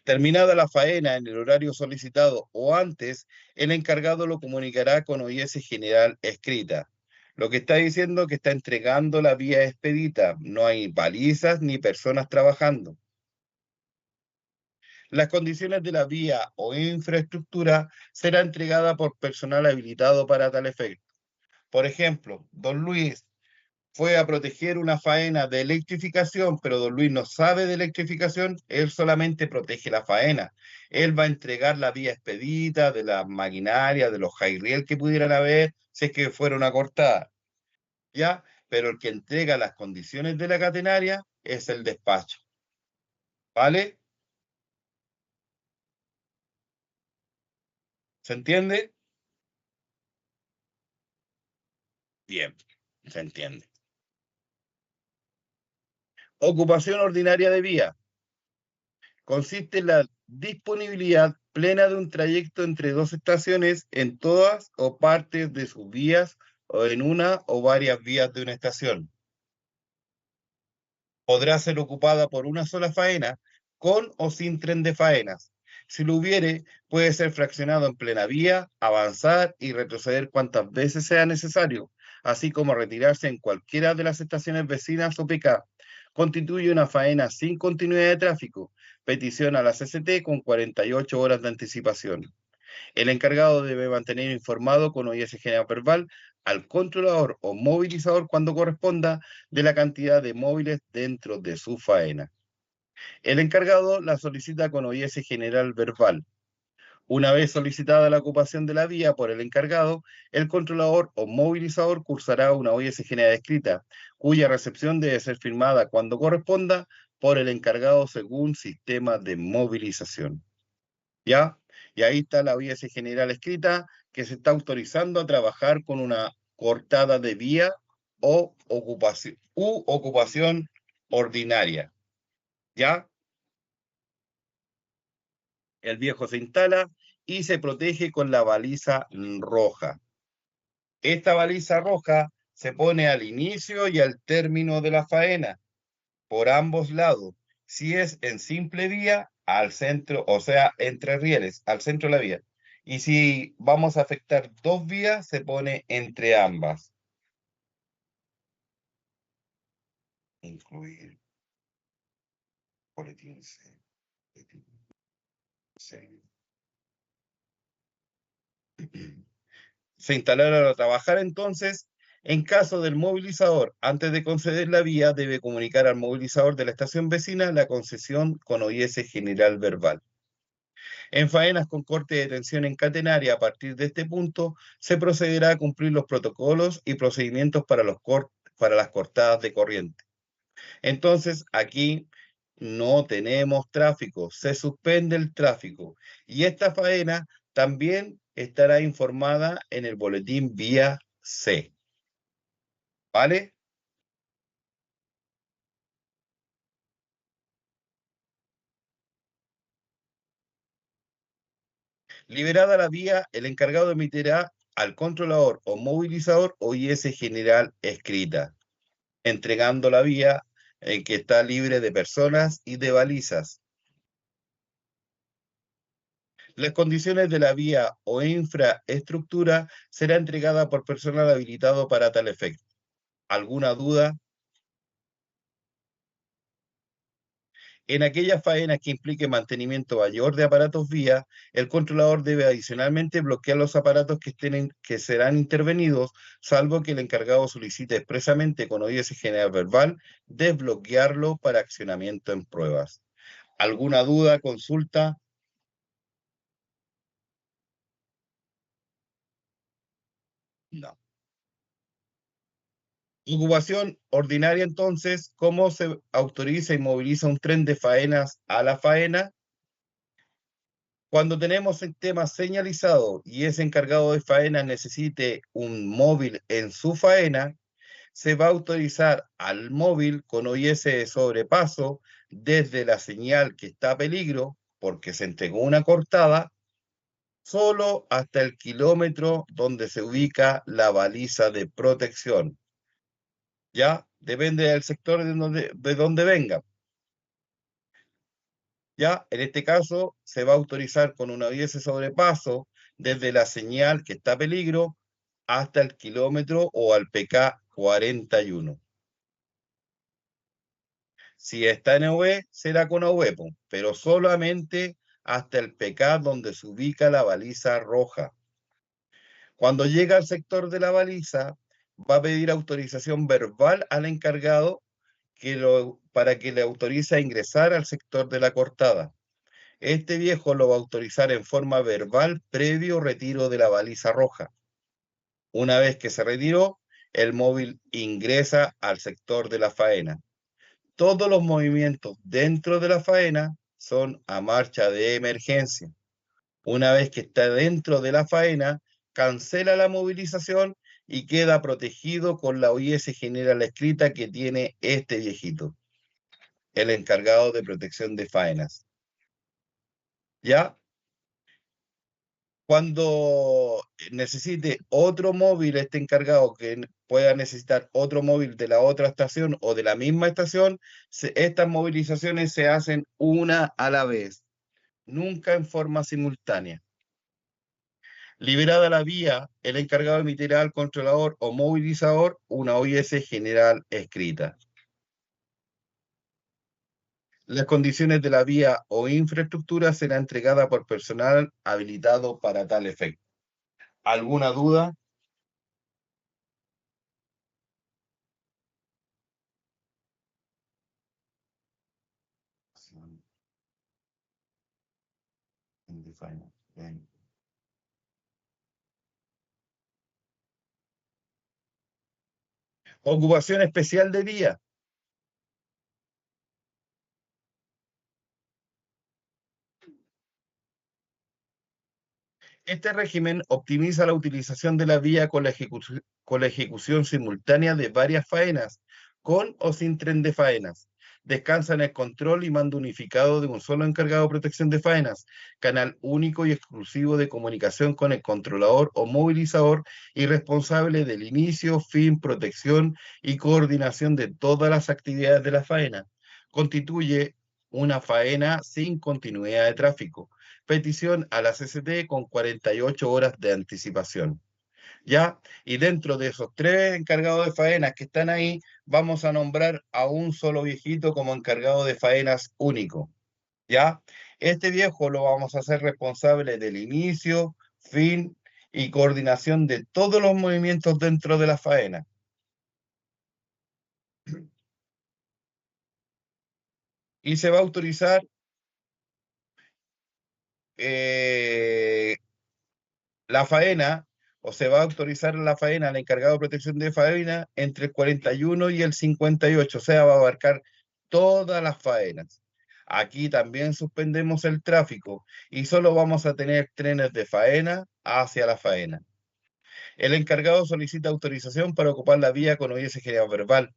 Terminada la faena en el horario solicitado o antes, el encargado lo comunicará con ODS general escrita. Lo que está diciendo que está entregando la vía expedita. No hay balizas ni personas trabajando. Las condiciones de la vía o infraestructura será entregada por personal habilitado para tal efecto. Por ejemplo, don Luis fue a proteger una faena de electrificación, pero don Luis no sabe de electrificación, él solamente protege la faena. Él va a entregar la vía expedita de la maquinaria, de los high riel que pudieran haber, si es que fuera una cortada, ¿ya? Pero el que entrega las condiciones de la catenaria es el despacho, ¿vale? ¿Se entiende? Bien, se entiende. Ocupación ordinaria de vía. Consiste en la disponibilidad plena de un trayecto entre dos estaciones en todas o partes de sus vías o en una o varias vías de una estación. Podrá ser ocupada por una sola faena, con o sin tren de faenas. Si lo hubiere, puede ser fraccionado en plena vía, avanzar y retroceder cuantas veces sea necesario, así como retirarse en cualquiera de las estaciones vecinas o PK. Constituye una faena sin continuidad de tráfico. Petición a la CCT con 48 horas de anticipación. El encargado debe mantener informado con OIS general verbal al controlador o movilizador cuando corresponda de la cantidad de móviles dentro de su faena. El encargado la solicita con OIS general verbal. Una vez solicitada la ocupación de la vía por el encargado, el controlador o movilizador cursará una OIS general escrita, cuya recepción debe ser firmada cuando corresponda por el encargado según sistema de movilización. ¿Ya? Y ahí está la OIS general escrita que se está autorizando a trabajar con una cortada de vía o ocupación ordinaria. ¿Ya? El viejo se instala y se protege con la baliza roja. Esta baliza roja se pone al inicio y al término de la faena, por ambos lados. Si es en simple vía, al centro, o sea, entre rieles, al centro de la vía. Y si vamos a afectar dos vías, se pone entre ambas. Incluir boletín C. Boletín C. Se instalará a trabajar entonces. En caso del movilizador, antes de conceder la vía, debe comunicar al movilizador de la estación vecina la concesión con OIS general verbal. En faenas con corte de tensión en catenaria, a partir de este punto, se procederá a cumplir los protocolos y procedimientos para las cortadas de corriente. Entonces, aquí no tenemos tráfico, se suspende el tráfico. Y esta faena también estará informada en el boletín vía C. ¿Vale? Liberada la vía, el encargado emitirá al controlador o movilizador OIS general escrita, entregando la vía en que está libre de personas y de balizas. Las condiciones de la vía o infraestructura será entregada por personal habilitado para tal efecto. ¿Alguna duda? En aquellas faenas que implique mantenimiento mayor de aparatos vía, el controlador debe adicionalmente bloquear los aparatos que serán intervenidos, salvo que el encargado solicite expresamente con OIS general verbal desbloquearlo para accionamiento en pruebas. ¿Alguna duda, consulta? No. Ocupación ordinaria, entonces, ¿cómo se autoriza y moviliza un tren de faenas a la faena? Cuando tenemos el tema señalizado y ese encargado de faena necesite un móvil en su faena, se va a autorizar al móvil con OIS de sobrepaso desde la señal que está a peligro, porque se entregó una cortada, solo hasta el kilómetro donde se ubica la baliza de protección. ¿Ya? Depende del sector de donde venga. ¿Ya? En este caso, se va a autorizar con una OIS sobrepaso desde la señal que está a peligro hasta el kilómetro o al PK 41. Si está en AV, será con AV, pero solamente hasta el PK donde se ubica la baliza roja. Cuando llega al sector de la baliza, va a pedir autorización verbal al encargado para que le autorice a ingresar al sector de la cortada. Este viejo lo va a autorizar en forma verbal previo retiro de la baliza roja. Una vez que se retiró, el móvil ingresa al sector de la faena. Todos los movimientos dentro de la faena son a marcha de emergencia. Una vez que está dentro de la faena, cancela la movilización y queda protegido con la OIS general escrita que tiene este viejito, el encargado de protección de faenas. ¿Ya? Cuando necesite otro móvil, este encargado que pueda necesitar otro móvil de la otra estación o de la misma estación, estas movilizaciones se hacen una a la vez, nunca en forma simultánea. Liberada la vía, el encargado emitirá al controlador o movilizador una OIS general escrita. Las condiciones de la vía o infraestructura serán entregadas por personal habilitado para tal efecto. ¿Alguna duda? Ocupación especial de vía. Este régimen optimiza la utilización de la vía con la ejecución simultánea de varias faenas, con o sin tren de faenas. Descansa en el control y mando unificado de un solo encargado de protección de faenas, canal único y exclusivo de comunicación con el controlador o movilizador y responsable del inicio, fin, protección y coordinación de todas las actividades de la faena. Constituye una faena sin continuidad de tráfico. Petición a la CCT con 48 horas de anticipación. ¿Ya? Y dentro de esos tres encargados de faenas que están ahí, vamos a nombrar a un solo viejito como encargado de faenas único. ¿Ya? Este viejo lo vamos a hacer responsable del inicio, fin y coordinación de todos los movimientos dentro de la faena. Y se va a autorizar la faena, o se va a autorizar la faena al encargado de protección de faena entre el 41 y el 58, o sea, va a abarcar todas las faenas. Aquí también suspendemos el tráfico y solo vamos a tener trenes de faena hacia la faena. El encargado solicita autorización para ocupar la vía con OIS general verbal.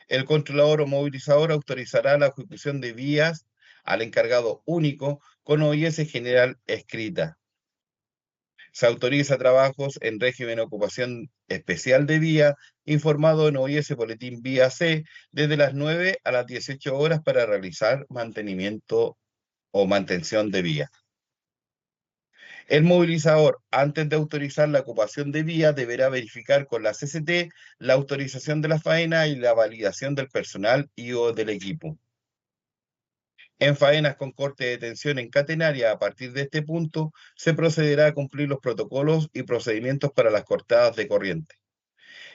El controlador o movilizador autorizará la ejecución de vías al encargado único con OIS general escrita. Se autoriza trabajos en régimen de ocupación especial de vía, informado en OIS Boletín Vía C, desde las 9 a las 18 horas para realizar mantenimiento o mantención de vía. El movilizador, antes de autorizar la ocupación de vía, deberá verificar con la CCT la autorización de la faena y la validación del personal y o del equipo. En faenas con corte de tensión en catenaria, a partir de este punto, se procederá a cumplir los protocolos y procedimientos para las cortadas de corriente.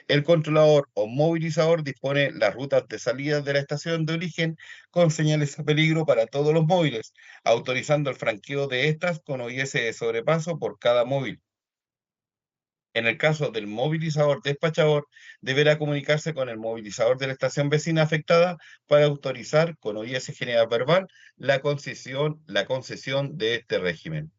El controlador o movilizador dispone las rutas de salida de la estación de origen con señales de peligro para todos los móviles, autorizando el franqueo de estas con OIS de sobrepaso por cada móvil. En el caso del movilizador despachador, deberá comunicarse con el movilizador de la estación vecina afectada para autorizar con OIS general verbal la concesión de este régimen.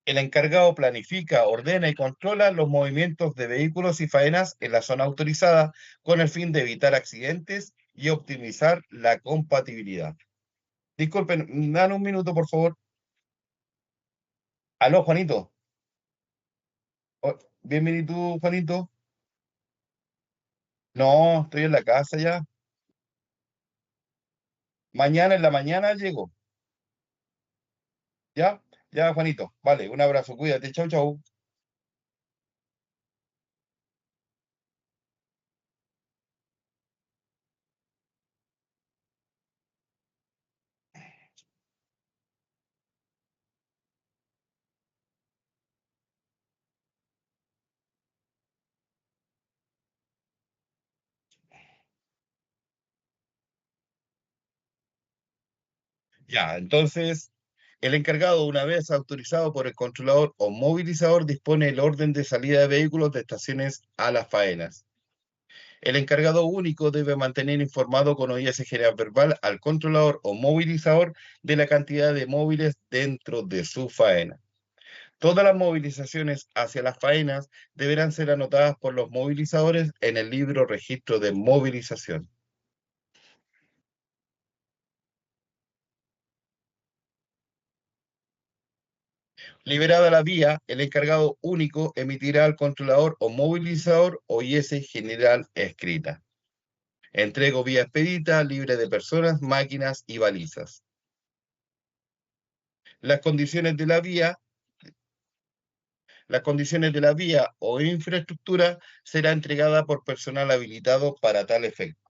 El encargado planifica, ordena y controla los movimientos de vehículos y faenas en la zona autorizada con el fin de evitar accidentes y optimizar la compatibilidad. Disculpen, dan un minuto, por favor. Aló, Juanito. Bienvenido, Juanito. No, estoy en la casa ya. Mañana en la mañana llego. ¿Ya? Ya, Juanito. Vale, un abrazo. Cuídate. Chau, chau. Ya, entonces, el encargado, una vez autorizado por el controlador o movilizador, dispone el orden de salida de vehículos de estaciones a las faenas. El encargado único debe mantener informado con OIS general verbal al controlador o movilizador de la cantidad de móviles dentro de su faena. Todas las movilizaciones hacia las faenas deberán ser anotadas por los movilizadores en el libro registro de movilización. Liberada la vía, el encargado único emitirá al controlador o movilizador OIS general escrita. Entrego vía expedita, libre de personas, máquinas y balizas. Las condiciones de la vía o infraestructura será entregada por personal habilitado para tal efecto.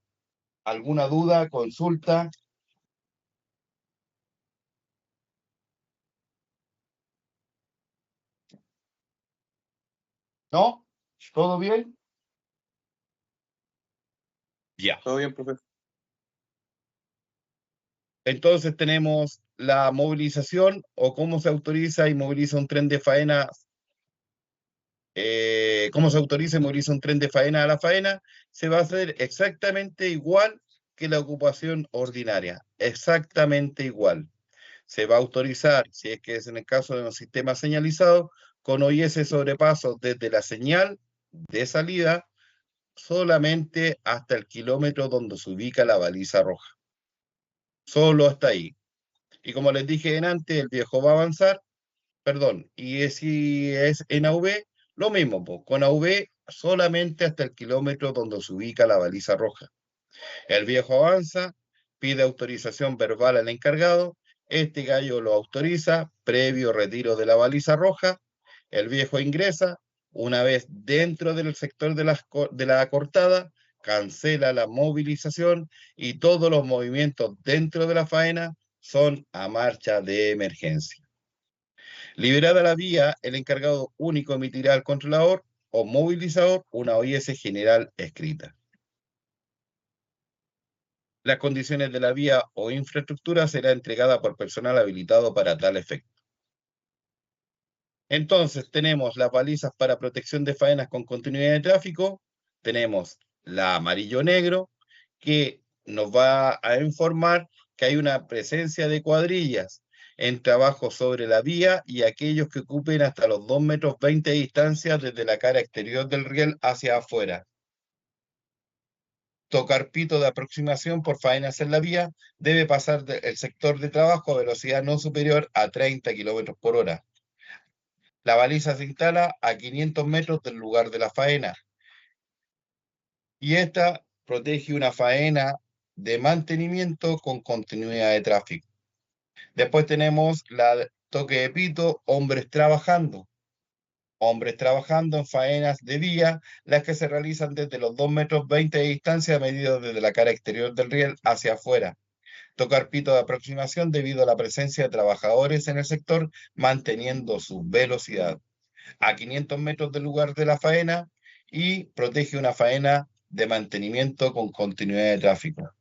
¿Alguna duda, consulta? ¿No? ¿Todo bien? Ya. Todo bien, profe. Entonces tenemos la movilización o cómo se autoriza y moviliza un tren de faena. Cómo se autoriza y moviliza un tren de faena a la faena, se va a hacer exactamente igual que la ocupación ordinaria. Exactamente igual. Se va a autorizar, si es que es en el caso de un sistema señalizado, con OIS sobrepaso desde la señal de salida solamente hasta el kilómetro donde se ubica la baliza roja. Solo hasta ahí. Y como les dije antes, el viejo va a avanzar, perdón, si es en AV, lo mismo, po, con AV solamente hasta el kilómetro donde se ubica la baliza roja. El viejo avanza, pide autorización verbal al encargado, este gallo lo autoriza, previo retiro de la baliza roja, el viejo ingresa, una vez dentro del sector de la cortada, cancela la movilización y todos los movimientos dentro de la faena son a marcha de emergencia. Liberada la vía, el encargado único emitirá al controlador o movilizador una OIS general escrita. Las condiciones de la vía o infraestructura será entregada por personal habilitado para tal efecto. Entonces, tenemos las balizas para protección de faenas con continuidad de tráfico, tenemos la amarillo-negro, que nos va a informar que hay una presencia de cuadrillas en trabajo sobre la vía y aquellos que ocupen hasta los 2,20 metros de distancia desde la cara exterior del riel hacia afuera. Tocar pito de aproximación por faenas en la vía debe pasar el sector de trabajo a velocidad no superior a 30 kilómetros por hora. La baliza se instala a 500 metros del lugar de la faena y esta protege una faena de mantenimiento con continuidad de tráfico. Después tenemos la toque de pito, hombres trabajando en faenas de vía, las que se realizan desde los 2,20 metros de distancia medidos desde la cara exterior del riel hacia afuera. Tocar pito de aproximación debido a la presencia de trabajadores en el sector manteniendo su velocidad a 500 metros del lugar de la faena y protege una faena de mantenimiento con continuidad de tráfico.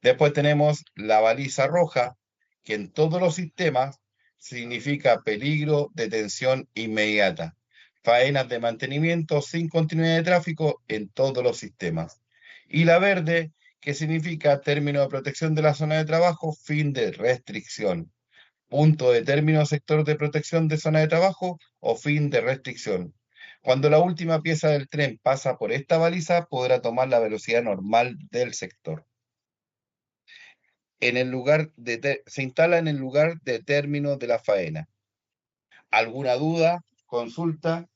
Después tenemos la baliza roja, que en todos los sistemas significa peligro, detención inmediata. Faenas de mantenimiento sin continuidad de tráfico en todos los sistemas. Y la verde, que significa término de protección de la zona de trabajo, fin de restricción. Punto de término sector de protección de zona de trabajo o fin de restricción. Cuando la última pieza del tren pasa por esta baliza, podrá tomar la velocidad normal del sector. Se instala en el lugar de término de la faena. ¿Alguna duda? ¿Consulta?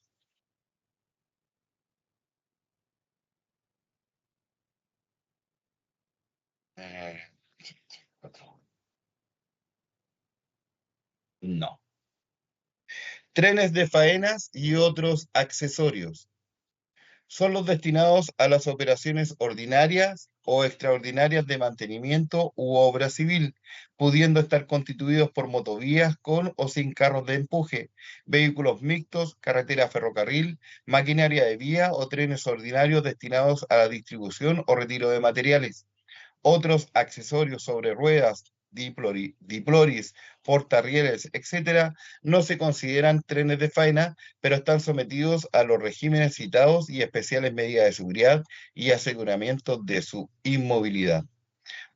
No. Trenes de faenas y otros accesorios. Son los destinados a las operaciones ordinarias o extraordinarias de mantenimiento u obra civil, pudiendo estar constituidos por motovías con o sin carros de empuje, vehículos mixtos, carretera ferrocarril, maquinaria de vía o trenes ordinarios destinados a la distribución o retiro de materiales. Otros accesorios sobre ruedas diploris, portarrieles, etcétera, no se consideran trenes de faena, pero están sometidos a los regímenes citados y especiales medidas de seguridad y aseguramiento de su inmovilidad.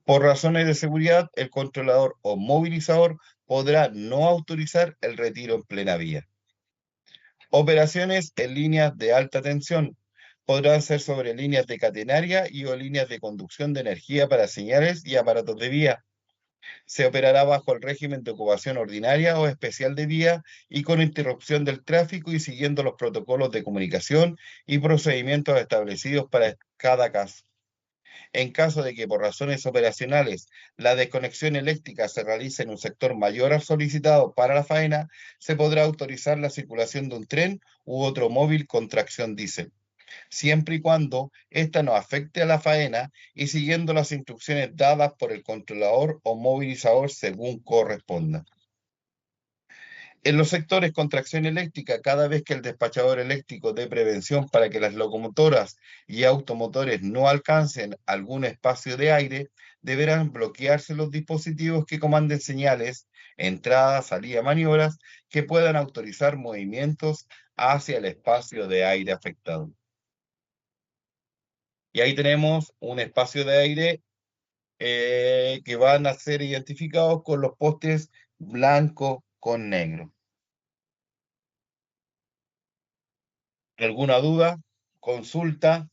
Por razones de seguridad, el controlador o movilizador podrá no autorizar el retiro en plena vía. Operaciones en líneas de alta tensión podrán ser sobre líneas de catenaria y o líneas de conducción de energía para señales y aparatos de vía. Se operará bajo el régimen de ocupación ordinaria o especial de vía y con interrupción del tráfico y siguiendo los protocolos de comunicación y procedimientos establecidos para cada caso. En caso de que por razones operacionales la desconexión eléctrica se realice en un sector mayor al solicitado para la faena, se podrá autorizar la circulación de un tren u otro móvil con tracción diésel, siempre y cuando ésta no afecte a la faena y siguiendo las instrucciones dadas por el controlador o movilizador según corresponda. En los sectores con tracción eléctrica, cada vez que el despachador eléctrico dé prevención para que las locomotoras y automotores no alcancen algún espacio de aire, deberán bloquearse los dispositivos que comanden señales, entrada, salida, maniobras, que puedan autorizar movimientos hacia el espacio de aire afectado. Y ahí tenemos un espacio de aire que van a ser identificados con los postes blanco con negro. ¿Alguna duda? ¿Consulta?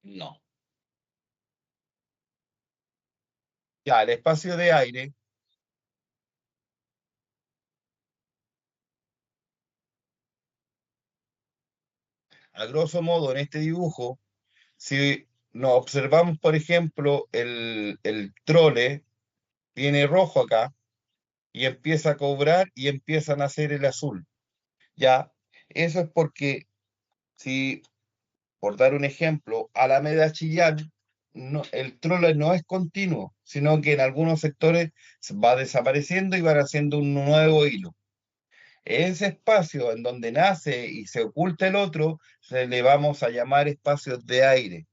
No. Ya, el espacio de aire, a grosso modo, en este dibujo, si nos observamos, por ejemplo, el trole tiene rojo acá y empieza a cobrar y empieza a nacer el azul. Ya, eso es porque, si, por dar un ejemplo, Alameda Chillán, no, el trole no es continuo, sino que en algunos sectores va desapareciendo y van haciendo un nuevo hilo. Ese espacio en donde nace y se oculta el otro, se le vamos a llamar espacios de aire,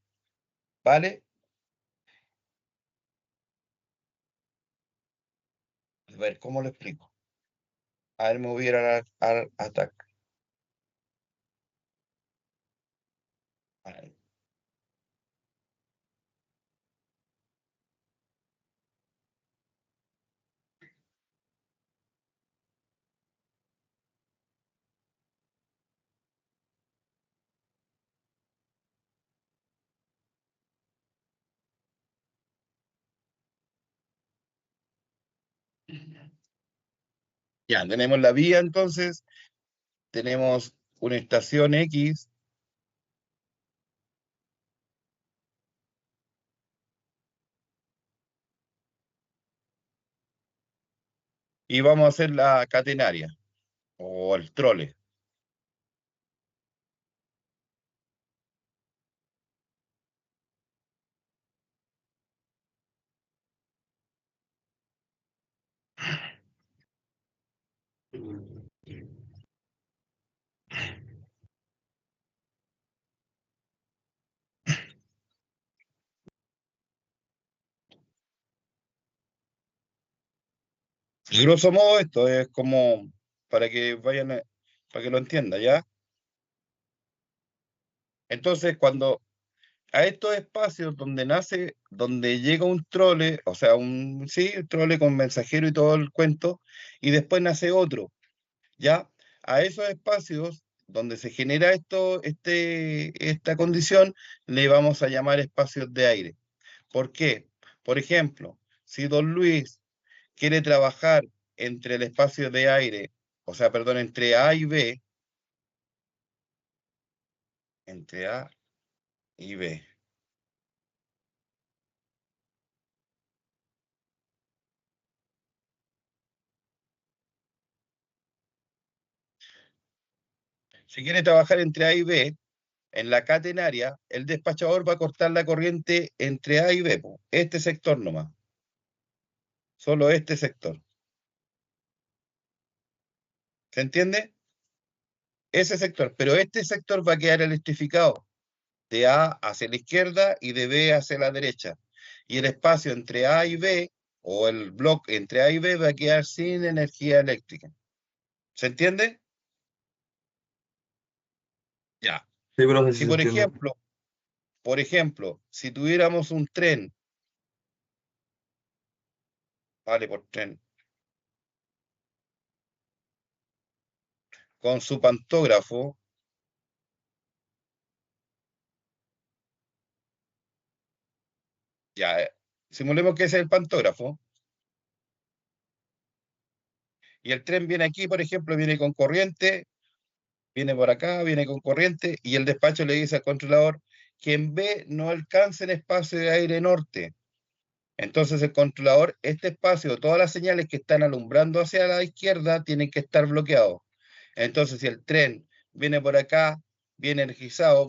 ¿vale? A ver, ¿cómo lo explico? A ver, me hubiera al ataque. Ya, tenemos la vía entonces, tenemos una estación X y vamos a hacer la catenaria o el trole. Y grosso modo esto es como para que vayan, para que lo entienda, ¿ya? Entonces, cuando a estos espacios donde nace, donde llega un trole, o sea, sí, un trole con mensajero y todo el cuento, y después nace otro, ¿ya? A esos espacios donde se genera esta condición, le vamos a llamar espacios de aire. ¿Por qué? Por ejemplo, si don Luis quiere trabajar entre el espacio de aire, o sea, perdón, entre A y B, entre A y B. Si quiere trabajar entre A y B, en la catenaria, el despachador va a cortar la corriente entre A y B, po, este sector nomás, solo este sector. ¿Se entiende? Ese sector, pero este sector va a quedar electrificado. de A hacia la izquierda y de B hacia la derecha. Y el espacio entre A y B, o el bloque entre A y B, va a quedar sin energía eléctrica. ¿Se entiende? Ya. Sí, profe, sí Si se entiende. por ejemplo, si tuviéramos un tren, vale, por tren, con su pantógrafo, ya, simulemos que ese es el pantógrafo, y el tren viene aquí, por ejemplo, viene con corriente, viene por acá, viene con corriente, y el despacho le dice al controlador que en B no alcance el espacio de aire norte. Entonces el controlador, este espacio, todas las señales que están alumbrando hacia la izquierda tienen que estar bloqueados. Entonces si el tren viene por acá, viene energizado,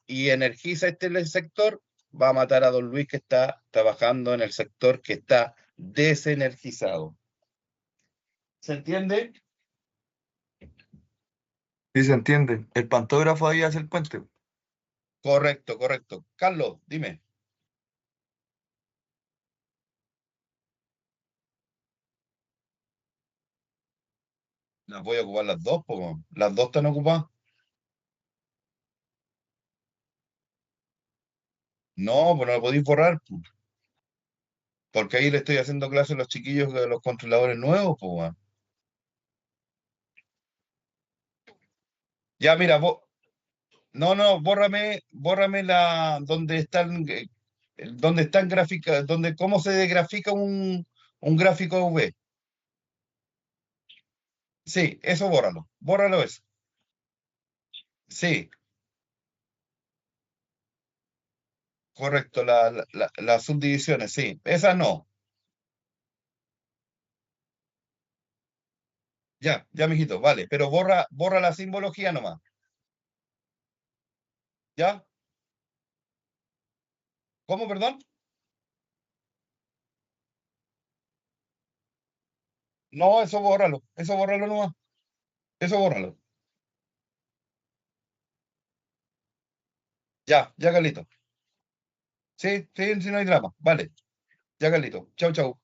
y energiza este sector, va a matar a don Luis que está trabajando en el sector que está desenergizado. ¿Se entiende? Sí se entiende. El pantógrafo ahí hace el puente. Correcto, correcto. Carlos, dime. Las voy a ocupar las dos, po. Las dos están ocupadas. No, pues no lo podéis borrar, po, porque ahí le estoy haciendo clase a los chiquillos de los controladores nuevos, pues, weón. Ya, mira, no, no, bórrame donde están, donde están gráficas, donde cómo se grafica un gráfico V. Sí, eso bórralo eso. Sí, correcto, las subdivisiones, sí, esas no. Ya, mijito, vale, pero borra la simbología nomás, ¿ya? ¿Cómo, perdón? No, eso bórralo nomás, eso bórralo. Ya, Carlito. Sí, sí, sí, no hay drama, vale, ya, Carlito. Chau, chau.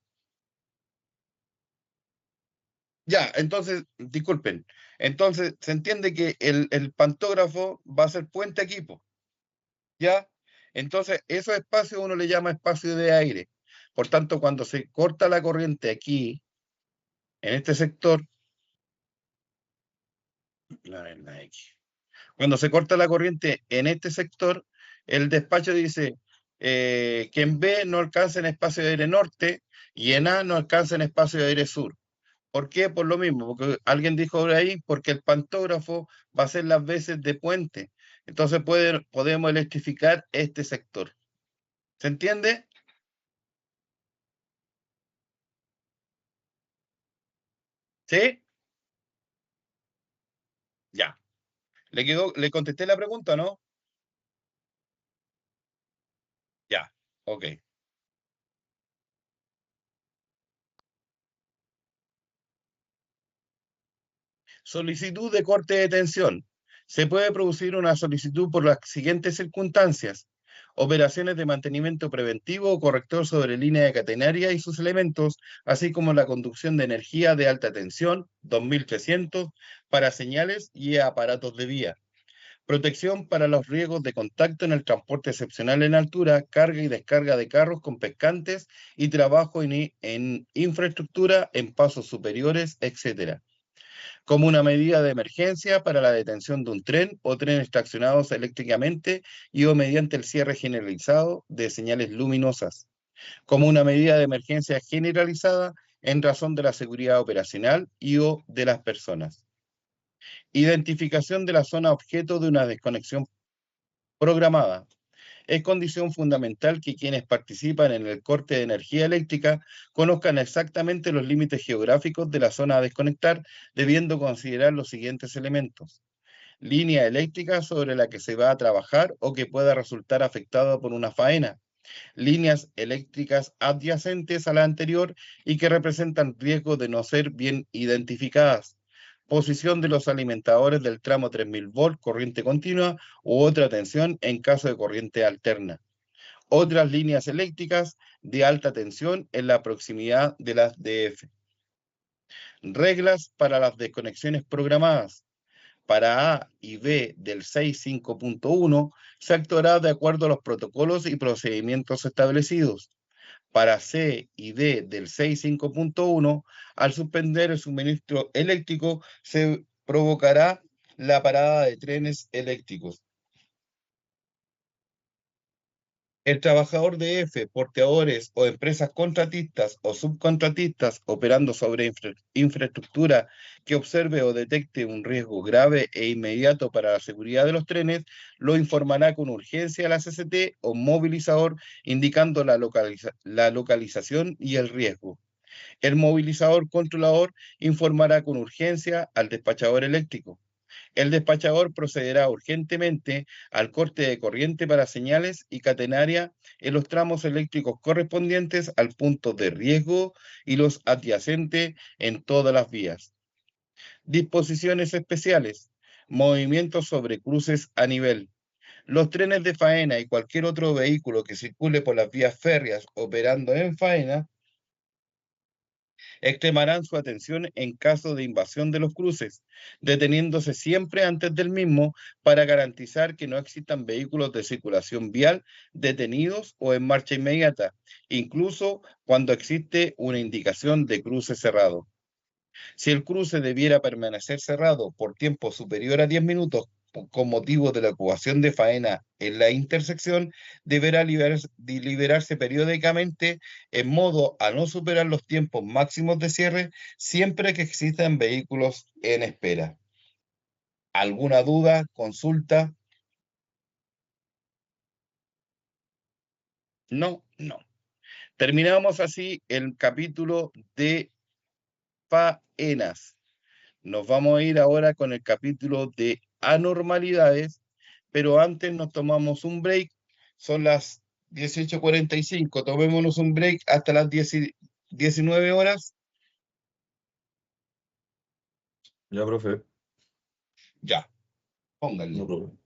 Ya, entonces, disculpen. Entonces, se entiende que el pantógrafo va a ser puente equipo, ¿ya? Entonces, esos espacios uno le llama espacio de aire. Por tanto, cuando se corta la corriente aquí, en este sector, la X. Cuando se corta la corriente en este sector, el despacho dice que en B no alcanza en espacio de aire norte y en A no alcanza en espacio de aire sur. ¿Por qué? Por lo mismo, porque alguien dijo por ahí, porque el pantógrafo va a ser las veces de puente. Entonces podemos electrificar este sector. ¿Se entiende? ¿Sí? Ya. ¿Le contesté la pregunta o no? Ya. Ok. Solicitud de corte de tensión. Se puede producir una solicitud por las siguientes circunstancias: operaciones de mantenimiento preventivo o corrector sobre línea de catenaria y sus elementos, así como la conducción de energía de alta tensión, 2300, para señales y aparatos de vía. Protección para los riesgos de contacto en el transporte excepcional en altura, carga y descarga de carros con pescantes y trabajo en infraestructura en pasos superiores, etc., como una medida de emergencia para la detención de un tren o trenes traccionados eléctricamente y o mediante el cierre generalizado de señales luminosas, como una medida de emergencia generalizada en razón de la seguridad operacional y o de las personas. Identificación de la zona objeto de una desconexión programada. Es condición fundamental que quienes participan en el corte de energía eléctrica conozcan exactamente los límites geográficos de la zona a desconectar, debiendo considerar los siguientes elementos: línea eléctrica sobre la que se va a trabajar o que pueda resultar afectada por una faena, líneas eléctricas adyacentes a la anterior y que representan riesgo de no ser bien identificadas, posición de los alimentadores del tramo 3000 volt, corriente continua u otra tensión en caso de corriente alterna. Otras líneas eléctricas de alta tensión en la proximidad de las DF. Reglas para las desconexiones programadas. Para A y B del 6.5.1 se actuará de acuerdo a los protocolos y procedimientos establecidos. Para C y D del 6.5.1, al suspender el suministro eléctrico, se provocará la parada de trenes eléctricos. El trabajador de F, porteadores o empresas contratistas o subcontratistas operando sobre infraestructura que observe o detecte un riesgo grave e inmediato para la seguridad de los trenes, lo informará con urgencia a la CCT o movilizador indicando la localización y el riesgo. El movilizador controlador informará con urgencia al despachador eléctrico. El despachador procederá urgentemente al corte de corriente para señales y catenaria en los tramos eléctricos correspondientes al punto de riesgo y los adyacentes en todas las vías. Disposiciones especiales. Movimientos sobre cruces a nivel. Los trenes de faena y cualquier otro vehículo que circule por las vías férreas operando en faena extremarán su atención en caso de invasión de los cruces, deteniéndose siempre antes del mismo para garantizar que no existan vehículos de circulación vial detenidos o en marcha inmediata, incluso cuando existe una indicación de cruce cerrado. Si el cruce debiera permanecer cerrado por tiempo superior a 10 minutos con motivo de la ocupación de faena en la intersección, deberá liberarse periódicamente en modo a no superar los tiempos máximos de cierre siempre que existan vehículos en espera. ¿Alguna duda? ¿Consulta? No, no. Terminamos así el capítulo de faenas. Nos vamos a ir ahora con el capítulo de anormalidades, pero antes nos tomamos un break. Son las 18:45. Tomémonos un break hasta las 19 horas. Ya, profe. Ya, pónganle. No, profe.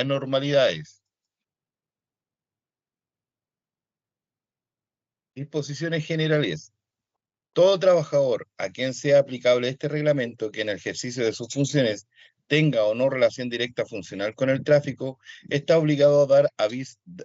anormalidades. Disposiciones generales. Todo trabajador a quien sea aplicable este reglamento que en el ejercicio de sus funciones tenga o no relación directa funcional con el tráfico, está obligado a dar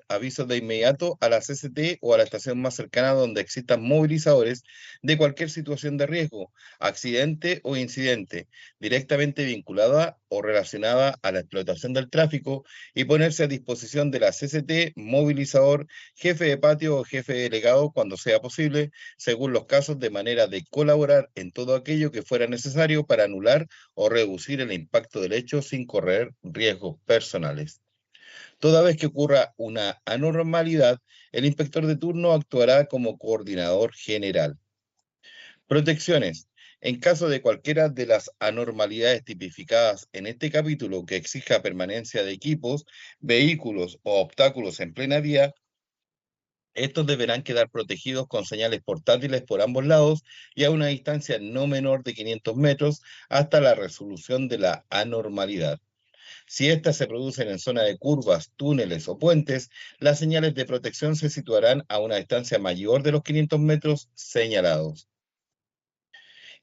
aviso de inmediato a la CCT o a la estación más cercana donde existan movilizadores de cualquier situación de riesgo, accidente o incidente, directamente vinculada o relacionada a la explotación del tráfico y ponerse a disposición de la CCT, movilizador, jefe de patio o jefe delegado cuando sea posible según los casos, de manera de colaborar en todo aquello que fuera necesario para anular o reducir el impacto del hecho sin correr riesgos personales. Toda vez que ocurra una anormalidad, el inspector de turno actuará como coordinador general. Protecciones. En caso de cualquiera de las anormalidades tipificadas en este capítulo que exija permanencia de equipos, vehículos o obstáculos en plena vía, estos deberán quedar protegidos con señales portátiles por ambos lados y a una distancia no menor de 500 metros hasta la resolución de la anormalidad. Si éstas se producen en zona de curvas, túneles o puentes, las señales de protección se situarán a una distancia mayor de los 500 metros señalados.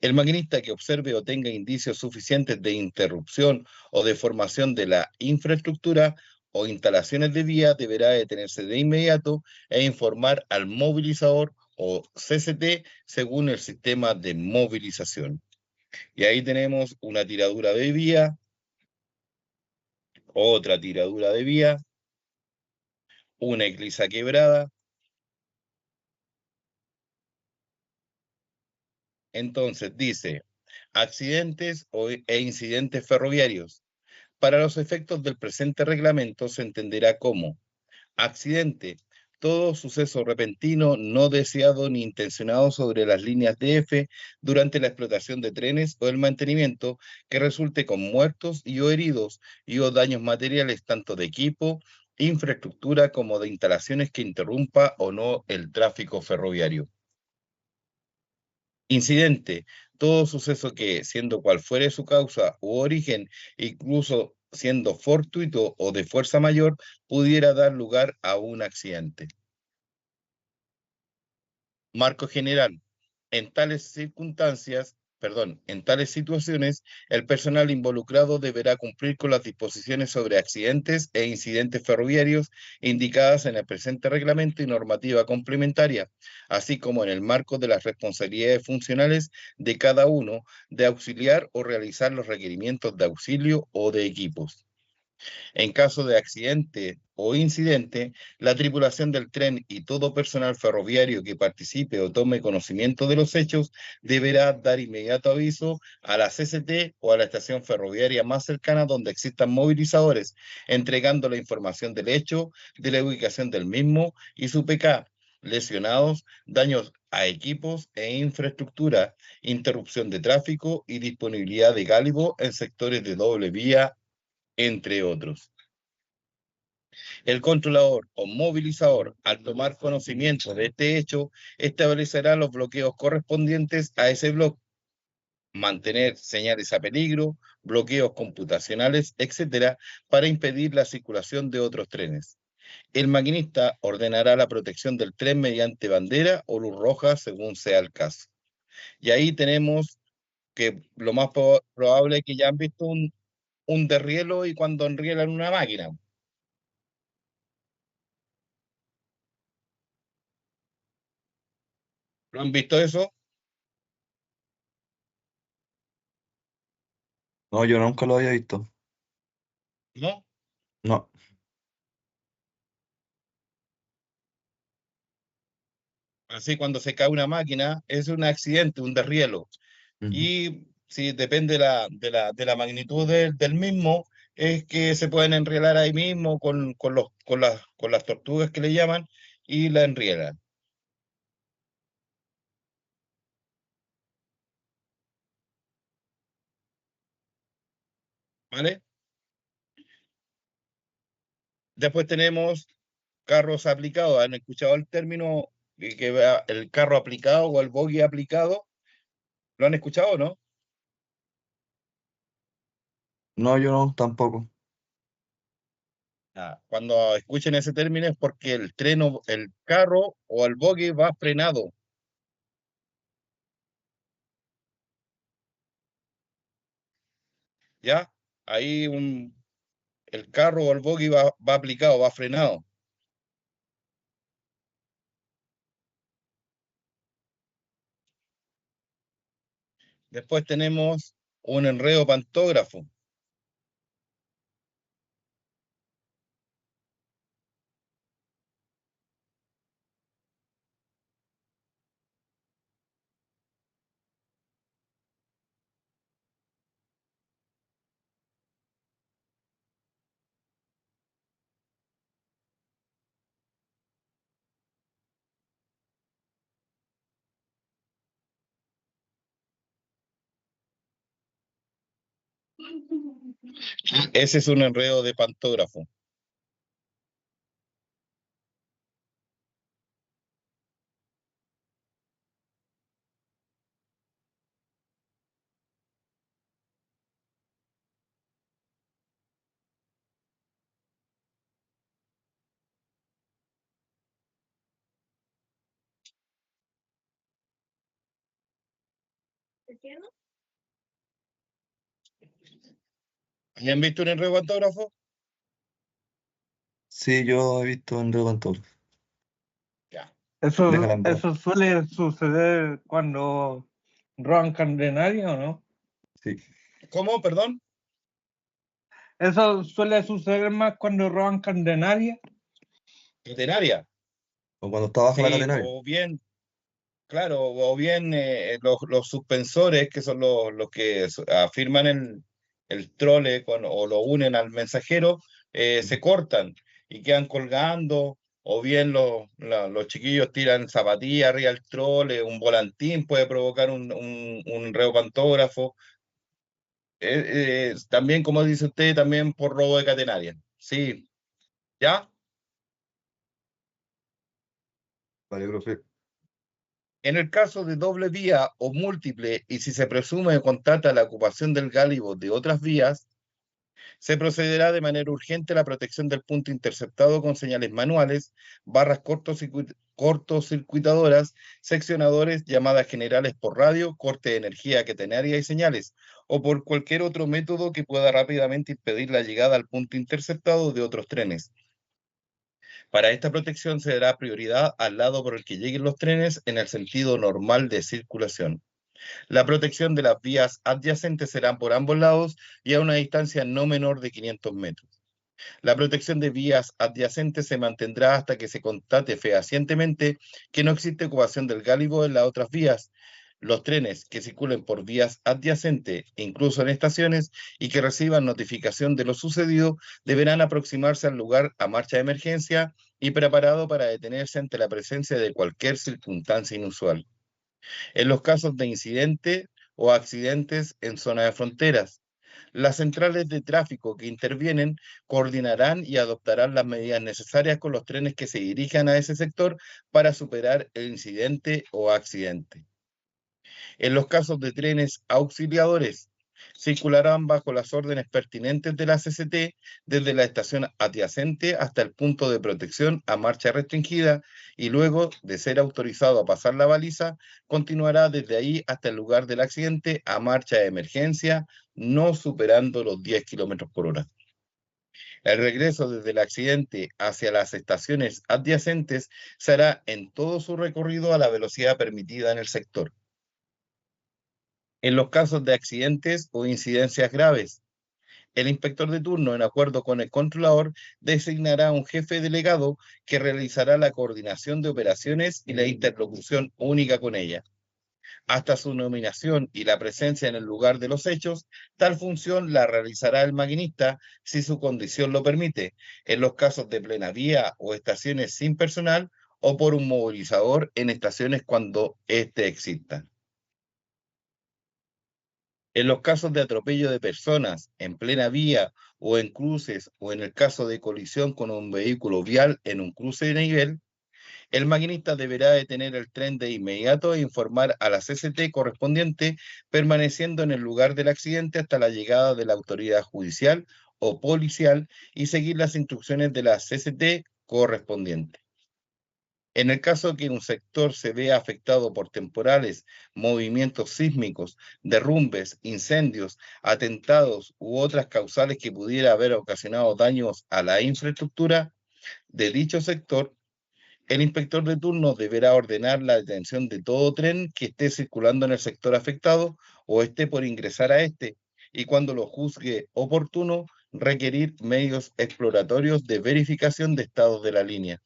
El maquinista que observe o tenga indicios suficientes de interrupción o deformación de la infraestructura o instalaciones de vía deberá detenerse de inmediato e informar al movilizador o CCT según el sistema de movilización. Y ahí tenemos una tiradura de vía, otra tiradura de vía, una eclisa quebrada. Entonces dice, accidentes e incidentes ferroviarios. Para los efectos del presente reglamento se entenderá como accidente, todo suceso repentino, no deseado ni intencionado sobre las líneas DF durante la explotación de trenes o el mantenimiento que resulte con muertos y o heridos y o daños materiales tanto de equipo, infraestructura como de instalaciones que interrumpa o no el tráfico ferroviario. Incidente, todo suceso que, siendo cual fuere su causa u origen, incluso siendo fortuito o de fuerza mayor, pudiera dar lugar a un accidente. Marco general. En tales circunstancias, en tales situaciones, el personal involucrado deberá cumplir con las disposiciones sobre accidentes e incidentes ferroviarios indicadas en el presente reglamento y normativa complementaria, así como en el marco de las responsabilidades funcionales de cada uno de auxiliar o realizar los requerimientos de auxilio o de equipos. En caso de accidente o incidente, la tripulación del tren y todo personal ferroviario que participe o tome conocimiento de los hechos deberá dar inmediato aviso a la CCT o a la estación ferroviaria más cercana donde existan movilizadores, entregando la información del hecho, de la ubicación del mismo y su PK, lesionados, daños a equipos e infraestructura, interrupción de tráfico y disponibilidad de gálibo en sectores de doble vía, entre otros. El controlador o movilizador, al tomar conocimiento de este hecho, establecerá los bloqueos correspondientes a ese bloque, mantener señales a peligro, bloqueos computacionales, etcétera, para impedir la circulación de otros trenes. El maquinista ordenará la protección del tren mediante bandera o luz roja según sea el caso. Y ahí tenemos que lo más probable es que ya han visto un derrielo y cuando enrielan una máquina. ¿Lo han visto eso? No, yo nunca lo había visto. ¿No? No. Así cuando se cae una máquina es un accidente, un derrielo. Ujú. Y si depende de la magnitud del mismo, es que se pueden enrielar ahí mismo con las tortugas que le llaman y la enrielan. ¿Vale? Después tenemos carros aplicados. ¿Han escuchado el término el carro aplicado o el bogie aplicado? ¿Lo han escuchado o no? No, yo no, tampoco. Cuando escuchen ese término es porque el tren o el carro o el bogue va frenado. ¿Ya? Ahí el carro o el bogue va aplicado, va frenado. Después tenemos un enredo pantógrafo. Ese es un enredo de pantógrafo. ¿Han visto un enredo pantógrafo? Sí, yo he visto en Río Pantoja. Ya. Déjala en voz. Eso suele suceder cuando roban cadenaria, ¿o no? Sí. ¿Cómo? Perdón. Eso suele suceder más cuando roban cadenaria. Catenaria. O cuando está baja la Sí, catenaria. o bien, claro, o bien los suspensores, que son los que afirman el trole o lo unen al mensajero, se cortan y quedan colgando, o bien los chiquillos tiran zapatillas arriba del trole, un volantín puede provocar un reopantógrafo. También, como dice usted, también por robo de catenaria. Sí, ¿ya? Vale, profe. En el caso de doble vía o múltiple, y si se presume o constata la ocupación del gálibo de otras vías, se procederá de manera urgente a la protección del punto interceptado con señales manuales, barras cortocircuitadoras, seccionadores, llamadas generales por radio, corte de energía catenaria y señales, o por cualquier otro método que pueda rápidamente impedir la llegada al punto interceptado de otros trenes. Para esta protección se dará prioridad al lado por el que lleguen los trenes en el sentido normal de circulación. La protección de las vías adyacentes será por ambos lados y a una distancia no menor de 500 metros. La protección de vías adyacentes se mantendrá hasta que se constate fehacientemente que no existe ocupación del gálibo en las otras vías. Los trenes que circulen por vías adyacentes, incluso en estaciones, y que reciban notificación de lo sucedido, deberán aproximarse al lugar a marcha de emergencia y preparado para detenerse ante la presencia de cualquier circunstancia inusual. En los casos de incidente o accidentes en zona de fronteras, las centrales de tráfico que intervienen coordinarán y adoptarán las medidas necesarias con los trenes que se dirijan a ese sector para superar el incidente o accidente. En los casos de trenes auxiliadores, circularán bajo las órdenes pertinentes de la CCT desde la estación adyacente hasta el punto de protección a marcha restringida y luego de ser autorizado a pasar la baliza, continuará desde ahí hasta el lugar del accidente a marcha de emergencia, no superando los 10 kilómetros por hora. El regreso desde el accidente hacia las estaciones adyacentes se hará en todo su recorrido a la velocidad permitida en el sector. En los casos de accidentes o incidencias graves, el inspector de turno, en acuerdo con el controlador, designará un jefe delegado que realizará la coordinación de operaciones y la interlocución única con ella. Hasta su nominación y la presencia en el lugar de los hechos, tal función la realizará el maquinista si su condición lo permite, en los casos de plena vía o estaciones sin personal o por un movilizador en estaciones cuando éste exista. En los casos de atropello de personas en plena vía o en cruces o en el caso de colisión con un vehículo vial en un cruce de nivel, el maquinista deberá detener el tren de inmediato e informar a la CCT correspondiente, permaneciendo en el lugar del accidente hasta la llegada de la autoridad judicial o policial y seguir las instrucciones de la CCT correspondiente. En el caso que un sector se vea afectado por temporales, movimientos sísmicos, derrumbes, incendios, atentados u otras causales que pudiera haber ocasionado daños a la infraestructura de dicho sector, el inspector de turno deberá ordenar la detención de todo tren que esté circulando en el sector afectado o esté por ingresar a este, y cuando lo juzgue oportuno, requerir medios exploratorios de verificación de estados de la línea.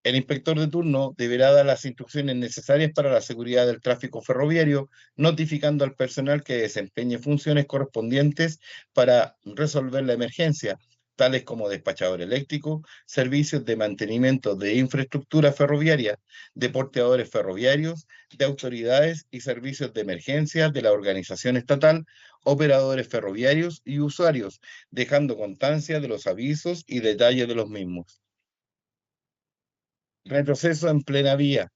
El inspector de turno deberá dar las instrucciones necesarias para la seguridad del tráfico ferroviario, notificando al personal que desempeñe funciones correspondientes para resolver la emergencia, tales como despachador eléctrico, servicios de mantenimiento de infraestructura ferroviaria, de porteadores ferroviarios, de autoridades y servicios de emergencia de la organización estatal, operadores ferroviarios y usuarios, dejando constancia de los avisos y detalles de los mismos. Retroceso en plena vía.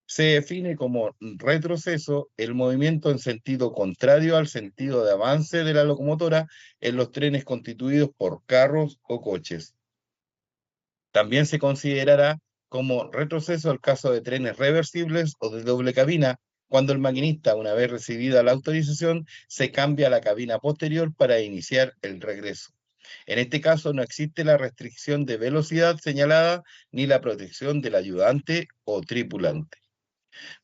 Se define como retroceso el movimiento en sentido contrario al sentido de avance de la locomotora en los trenes constituidos por carros o coches. También se considerará como retroceso el caso de trenes reversibles o de doble cabina, cuando el maquinista, una vez recibida la autorización, se cambia a la cabina posterior para iniciar el regreso. En este caso no existe la restricción de velocidad señalada ni la protección del ayudante o tripulante.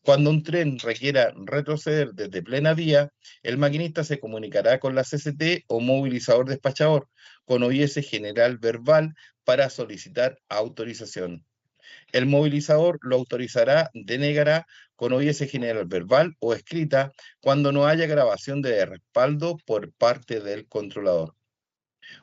Cuando un tren requiera retroceder desde plena vía, el maquinista se comunicará con la CCT o movilizador despachador con OIS general verbal para solicitar autorización. El movilizador lo autorizará, denegará con OIS general verbal o escrita cuando no haya grabación de respaldo por parte del controlador.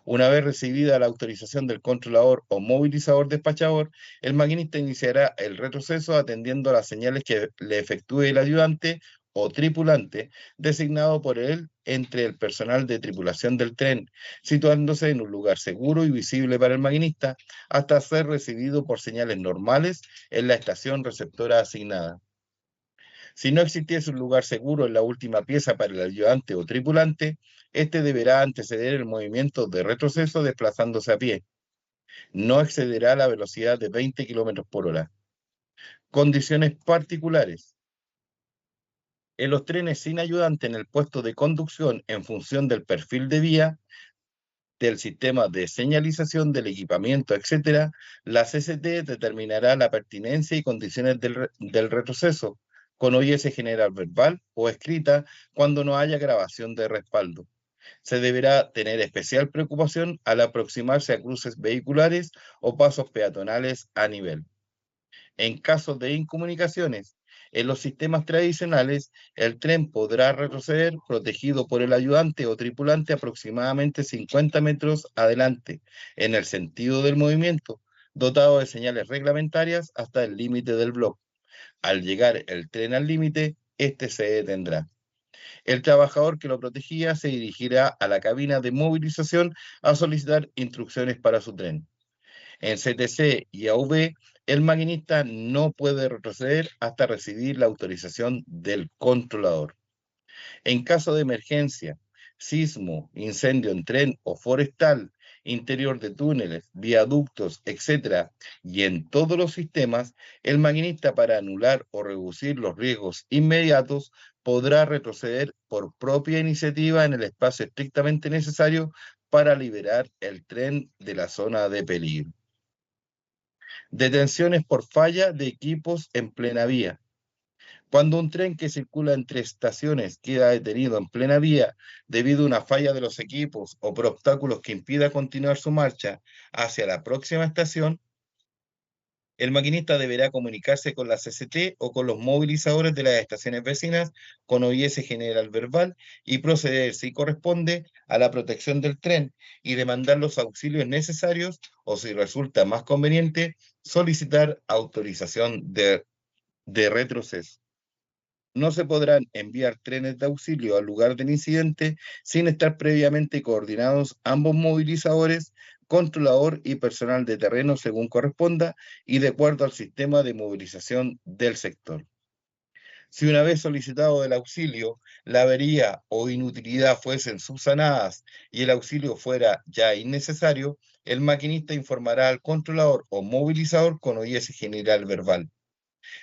Una vez recibida la autorización del controlador o movilizador despachador, el maquinista iniciará el retroceso atendiendo a las señales que le efectúe el ayudante o tripulante designado por él entre el personal de tripulación del tren, situándose en un lugar seguro y visible para el maquinista hasta ser recibido por señales normales en la estación receptora asignada. Si no existiese un lugar seguro en la última pieza para el ayudante o tripulante, este deberá anteceder el movimiento de retroceso desplazándose a pie. No excederá la velocidad de 20 km por hora. Condiciones particulares. En los trenes sin ayudante en el puesto de conducción en función del perfil de vía, del sistema de señalización, del equipamiento, etc., la CCT determinará la pertinencia y condiciones del retroceso, con OIS general verbal o escrita cuando no haya grabación de respaldo. Se deberá tener especial preocupación al aproximarse a cruces vehiculares o pasos peatonales a nivel. En caso de incomunicaciones, en los sistemas tradicionales, el tren podrá retroceder protegido por el ayudante o tripulante aproximadamente 50 metros adelante, en el sentido del movimiento, dotado de señales reglamentarias hasta el límite del bloque. Al llegar el tren al límite, este se detendrá. El trabajador que lo protegía se dirigirá a la cabina de movilización a solicitar instrucciones para su tren. En CTC y AV, el maquinista no puede retroceder hasta recibir la autorización del controlador. En caso de emergencia, sismo, incendio en tren o forestal, interior de túneles, viaductos, etc., y en todos los sistemas, el maquinista, para anular o reducir los riesgos inmediatos, podrá retroceder por propia iniciativa en el espacio estrictamente necesario para liberar el tren de la zona de peligro. Detenciones por falla de equipos en plena vía. Cuando un tren que circula entre estaciones queda detenido en plena vía debido a una falla de los equipos o por obstáculos que impida continuar su marcha hacia la próxima estación, el maquinista deberá comunicarse con la CCT o con los movilizadores de las estaciones vecinas con OIS general verbal y proceder, si corresponde, a la protección del tren y demandar los auxilios necesarios o, si resulta más conveniente, solicitar autorización de retroceso. No se podrán enviar trenes de auxilio al lugar del incidente sin estar previamente coordinados ambos movilizadores, controlador y personal de terreno según corresponda y de acuerdo al sistema de movilización del sector. Si una vez solicitado el auxilio, la avería o inutilidad fuesen subsanadas y el auxilio fuera ya innecesario, el maquinista informará al controlador o movilizador con OIS general verbal.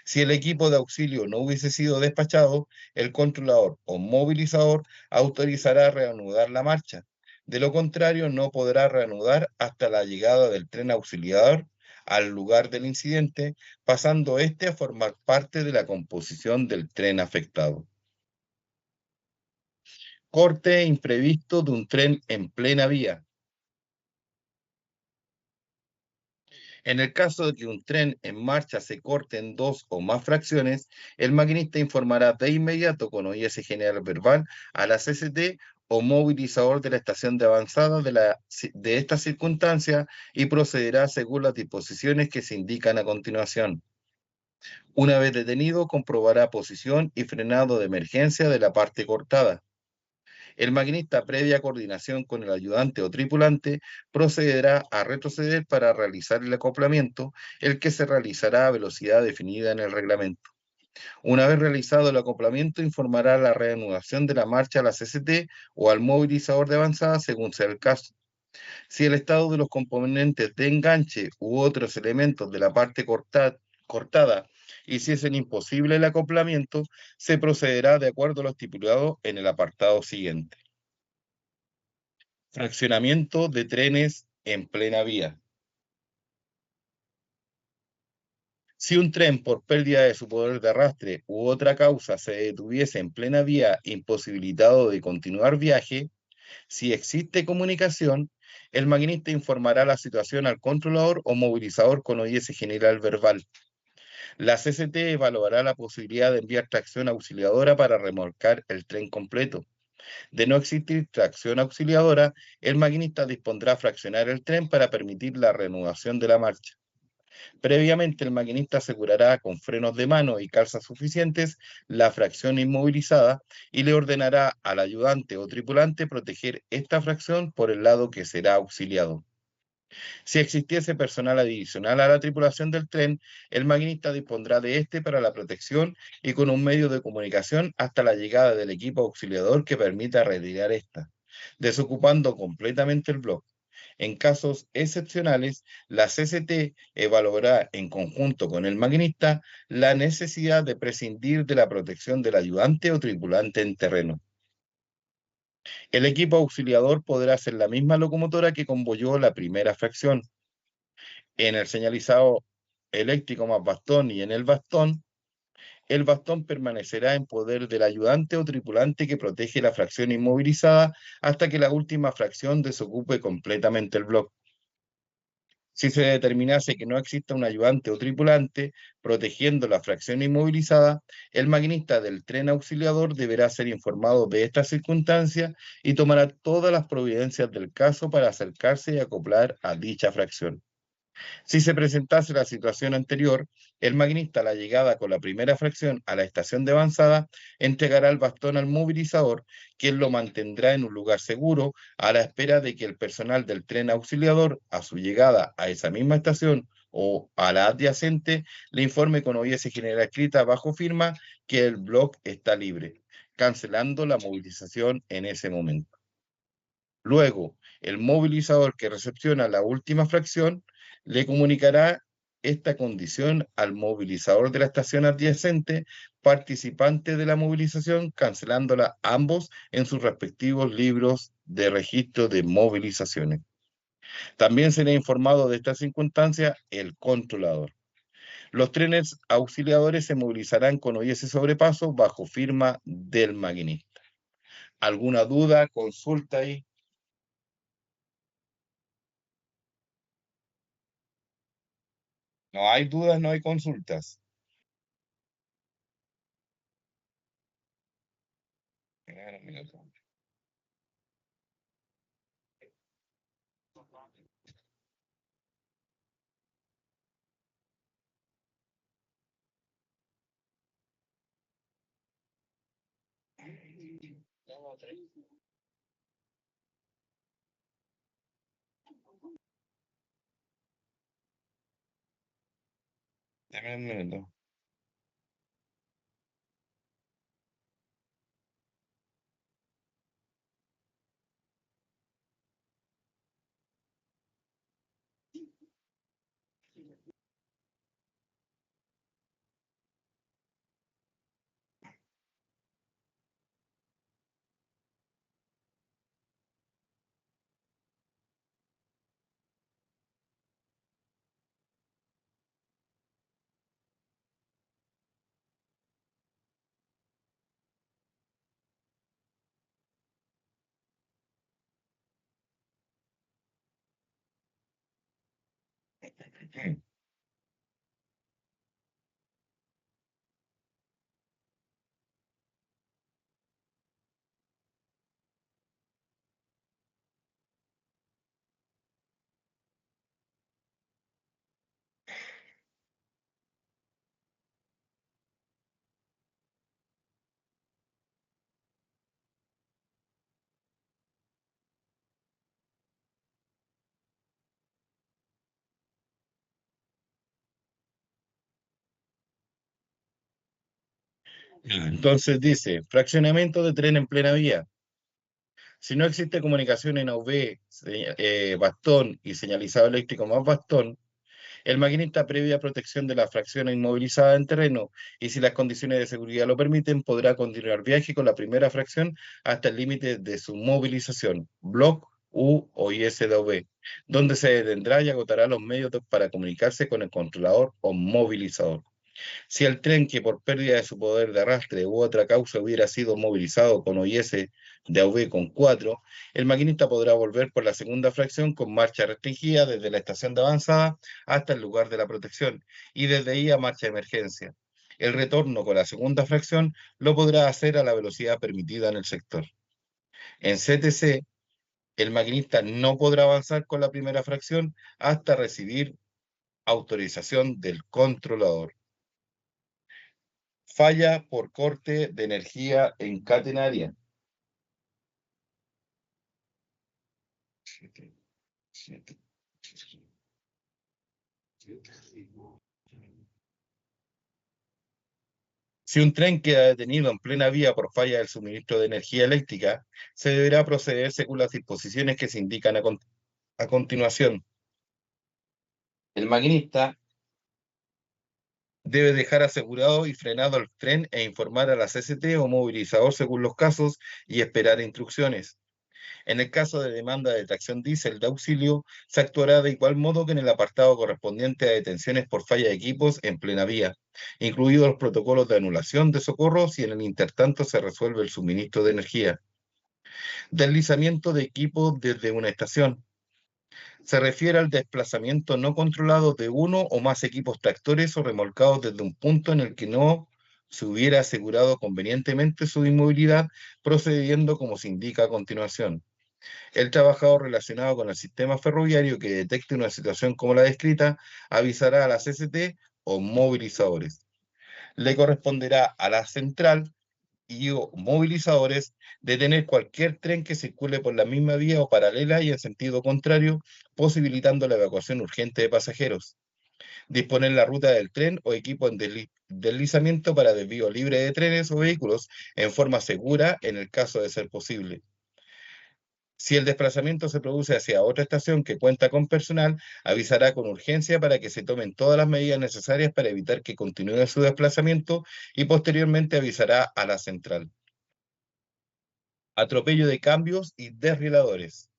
Si el equipo de auxilio no hubiese sido despachado, el controlador o movilizador autorizará reanudar la marcha. De lo contrario, no podrá reanudar hasta la llegada del tren auxiliador al lugar del incidente, pasando este a formar parte de la composición del tren afectado. Corte imprevisto de un tren en plena vía. En el caso de que un tren en marcha se corte en dos o más fracciones, el maquinista informará de inmediato con OIS general verbal a la CCT o movilizador de la estación de avanzada de esta circunstancia y procederá según las disposiciones que se indican a continuación. Una vez detenido, comprobará posición y frenado de emergencia de la parte cortada. El maquinista, previa coordinación con el ayudante o tripulante, procederá a retroceder para realizar el acoplamiento, el que se realizará a velocidad definida en el reglamento. Una vez realizado el acoplamiento, informará la reanudación de la marcha a la CCT o al movilizador de avanzada según sea el caso. Si el estado de los componentes de enganche u otros elementos de la parte cortada hiciesen imposible el acoplamiento, se procederá de acuerdo a lo estipulado en el apartado siguiente. Fraccionamiento de trenes en plena vía. Si un tren por pérdida de su poder de arrastre u otra causa se detuviese en plena vía imposibilitado de continuar viaje, si existe comunicación, el maquinista informará la situación al controlador o movilizador con OIS general verbal. La CCT evaluará la posibilidad de enviar tracción auxiliadora para remolcar el tren completo. De no existir tracción auxiliadora, el maquinista dispondrá fraccionar el tren para permitir la reanudación de la marcha. Previamente, el maquinista asegurará con frenos de mano y calzas suficientes la fracción inmovilizada y le ordenará al ayudante o tripulante proteger esta fracción por el lado que será auxiliado. Si existiese personal adicional a la tripulación del tren, el maquinista dispondrá de este para la protección y con un medio de comunicación hasta la llegada del equipo auxiliador que permita retirar esta, desocupando completamente el bloque. En casos excepcionales, la CCT evaluará en conjunto con el maquinista la necesidad de prescindir de la protección del ayudante o tripulante en terreno. El equipo auxiliador podrá ser la misma locomotora que convoyó la primera fracción. En el señalizado eléctrico más bastón y en el bastón permanecerá en poder del ayudante o tripulante que protege la fracción inmovilizada hasta que la última fracción desocupe completamente el bloque. Si se determinase que no exista un ayudante o tripulante protegiendo la fracción inmovilizada, el maquinista del tren auxiliador deberá ser informado de esta circunstancia y tomará todas las providencias del caso para acercarse y acoplar a dicha fracción. Si se presentase la situación anterior, el maquinista a la llegada con la primera fracción a la estación de avanzada entregará el bastón al movilizador, quien lo mantendrá en un lugar seguro a la espera de que el personal del tren auxiliador, a su llegada a esa misma estación o a la adyacente, le informe con OIS general escrita bajo firma que el bloque está libre, cancelando la movilización en ese momento. Luego, el movilizador que recepciona la última fracción le comunicará esta condición al movilizador de la estación adyacente, participante de la movilización, cancelándola ambos en sus respectivos libros de registro de movilizaciones. También será informado de esta circunstancia el controlador. Los trenes auxiliadores se movilizarán con OIS sobrepaso bajo firma del maquinista. ¿Alguna duda? Consulta ahí. No hay dudas, no hay consultas. Espera un minuto. Dame un minuto. Entonces dice, fraccionamiento de tren en plena vía. Si no existe comunicación en AV, bastón y señalizado eléctrico más bastón, el maquinista, previa protección de la fracción inmovilizada en terreno y si las condiciones de seguridad lo permiten, podrá continuar viaje con la primera fracción hasta el límite de su movilización, block U o ISW, donde se detendrá y agotará los medios para comunicarse con el controlador o movilizador. Si el tren que por pérdida de su poder de arrastre u otra causa hubiera sido movilizado con OIS de AV con 4, el maquinista podrá volver por la segunda fracción con marcha restringida desde la estación de avanzada hasta el lugar de la protección y desde ahí a marcha de emergencia. El retorno con la segunda fracción lo podrá hacer a la velocidad permitida en el sector. En CTC, el maquinista no podrá avanzar con la primera fracción hasta recibir autorización del controlador. Falla por corte de energía en catenaria. Si un tren queda detenido en plena vía por falla del suministro de energía eléctrica, se deberá proceder según las disposiciones que se indican a continuación. El maquinista debe dejar asegurado y frenado el tren e informar a la CCT o movilizador según los casos y esperar instrucciones. En el caso de demanda de tracción diésel de auxilio, se actuará de igual modo que en el apartado correspondiente a detenciones por falla de equipos en plena vía, incluidos los protocolos de anulación de socorro si en el intertanto se resuelve el suministro de energía. Deslizamiento de equipos desde una estación. Se refiere al desplazamiento no controlado de uno o más equipos tractores o remolcados desde un punto en el que no se hubiera asegurado convenientemente su inmovilidad, procediendo como se indica a continuación. El trabajador relacionado con el sistema ferroviario que detecte una situación como la descrita avisará a la CCT o movilizadores. Le corresponderá a la central y o movilizadores detener cualquier tren que circule por la misma vía o paralela y en sentido contrario, posibilitando la evacuación urgente de pasajeros. Disponer la ruta del tren o equipo en deslizamiento para desvío libre de trenes o vehículos en forma segura en el caso de ser posible. Si el desplazamiento se produce hacia otra estación que cuenta con personal, avisará con urgencia para que se tomen todas las medidas necesarias para evitar que continúe su desplazamiento y posteriormente avisará a la central. Atropello de cambios y desrieladores.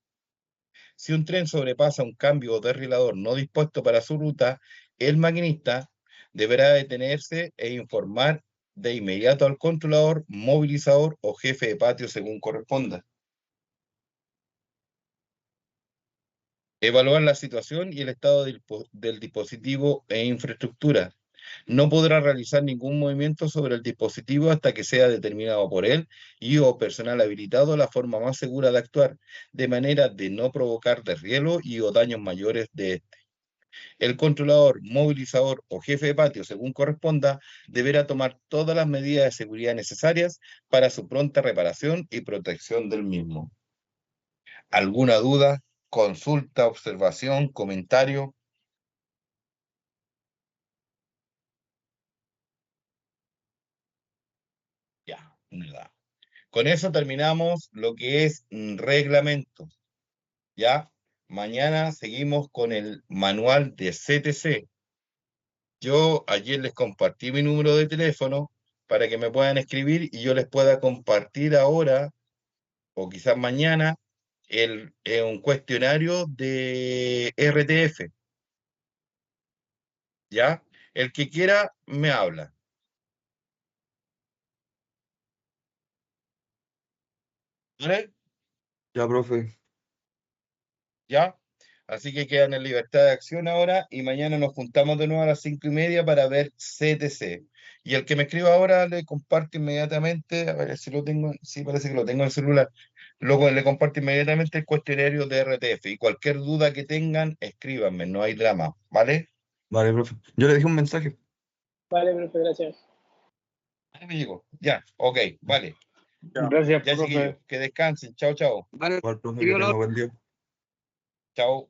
Si un tren sobrepasa un cambio o desrielador no dispuesto para su ruta, el maquinista deberá detenerse e informar de inmediato al controlador, movilizador o jefe de patio según corresponda. Evaluar la situación y el estado del dispositivo e infraestructura. No podrá realizar ningún movimiento sobre el dispositivo hasta que sea determinado por él y o personal habilitado la forma más segura de actuar, de manera de no provocar desrielo y o daños mayores de este. El controlador, movilizador o jefe de patio, según corresponda, deberá tomar todas las medidas de seguridad necesarias para su pronta reparación y protección del mismo. ¿Alguna duda, consulta, observación, comentario? Ya, nada. Con eso terminamos lo que es reglamento. Ya, mañana seguimos con el manual de CTC. Yo ayer les compartí mi número de teléfono para que me puedan escribir y yo les pueda compartir ahora o quizás mañana un cuestionario de RTF. ¿Ya? El que quiera me habla. ¿Vale? Ya, profe. ¿Ya? Así que quedan en libertad de acción ahora y mañana nos juntamos de nuevo a las 5:30 para ver CTC. Y el que me escriba ahora le comparto inmediatamente, a ver si lo tengo, sí parece que lo tengo en el celular, luego le comparto inmediatamente el cuestionario de RTF y cualquier duda que tengan, escríbanme, no hay drama, ¿vale? Vale, profe. Yo le dejé un mensaje. Vale, profe, gracias. Ah, me llegó. Ya, ok, vale. Gracias, Ya, profe. chiquillos, que descansen. Chao, chao. Vale, Igual, profe, Sí, que hola. tenga buen día. Chao.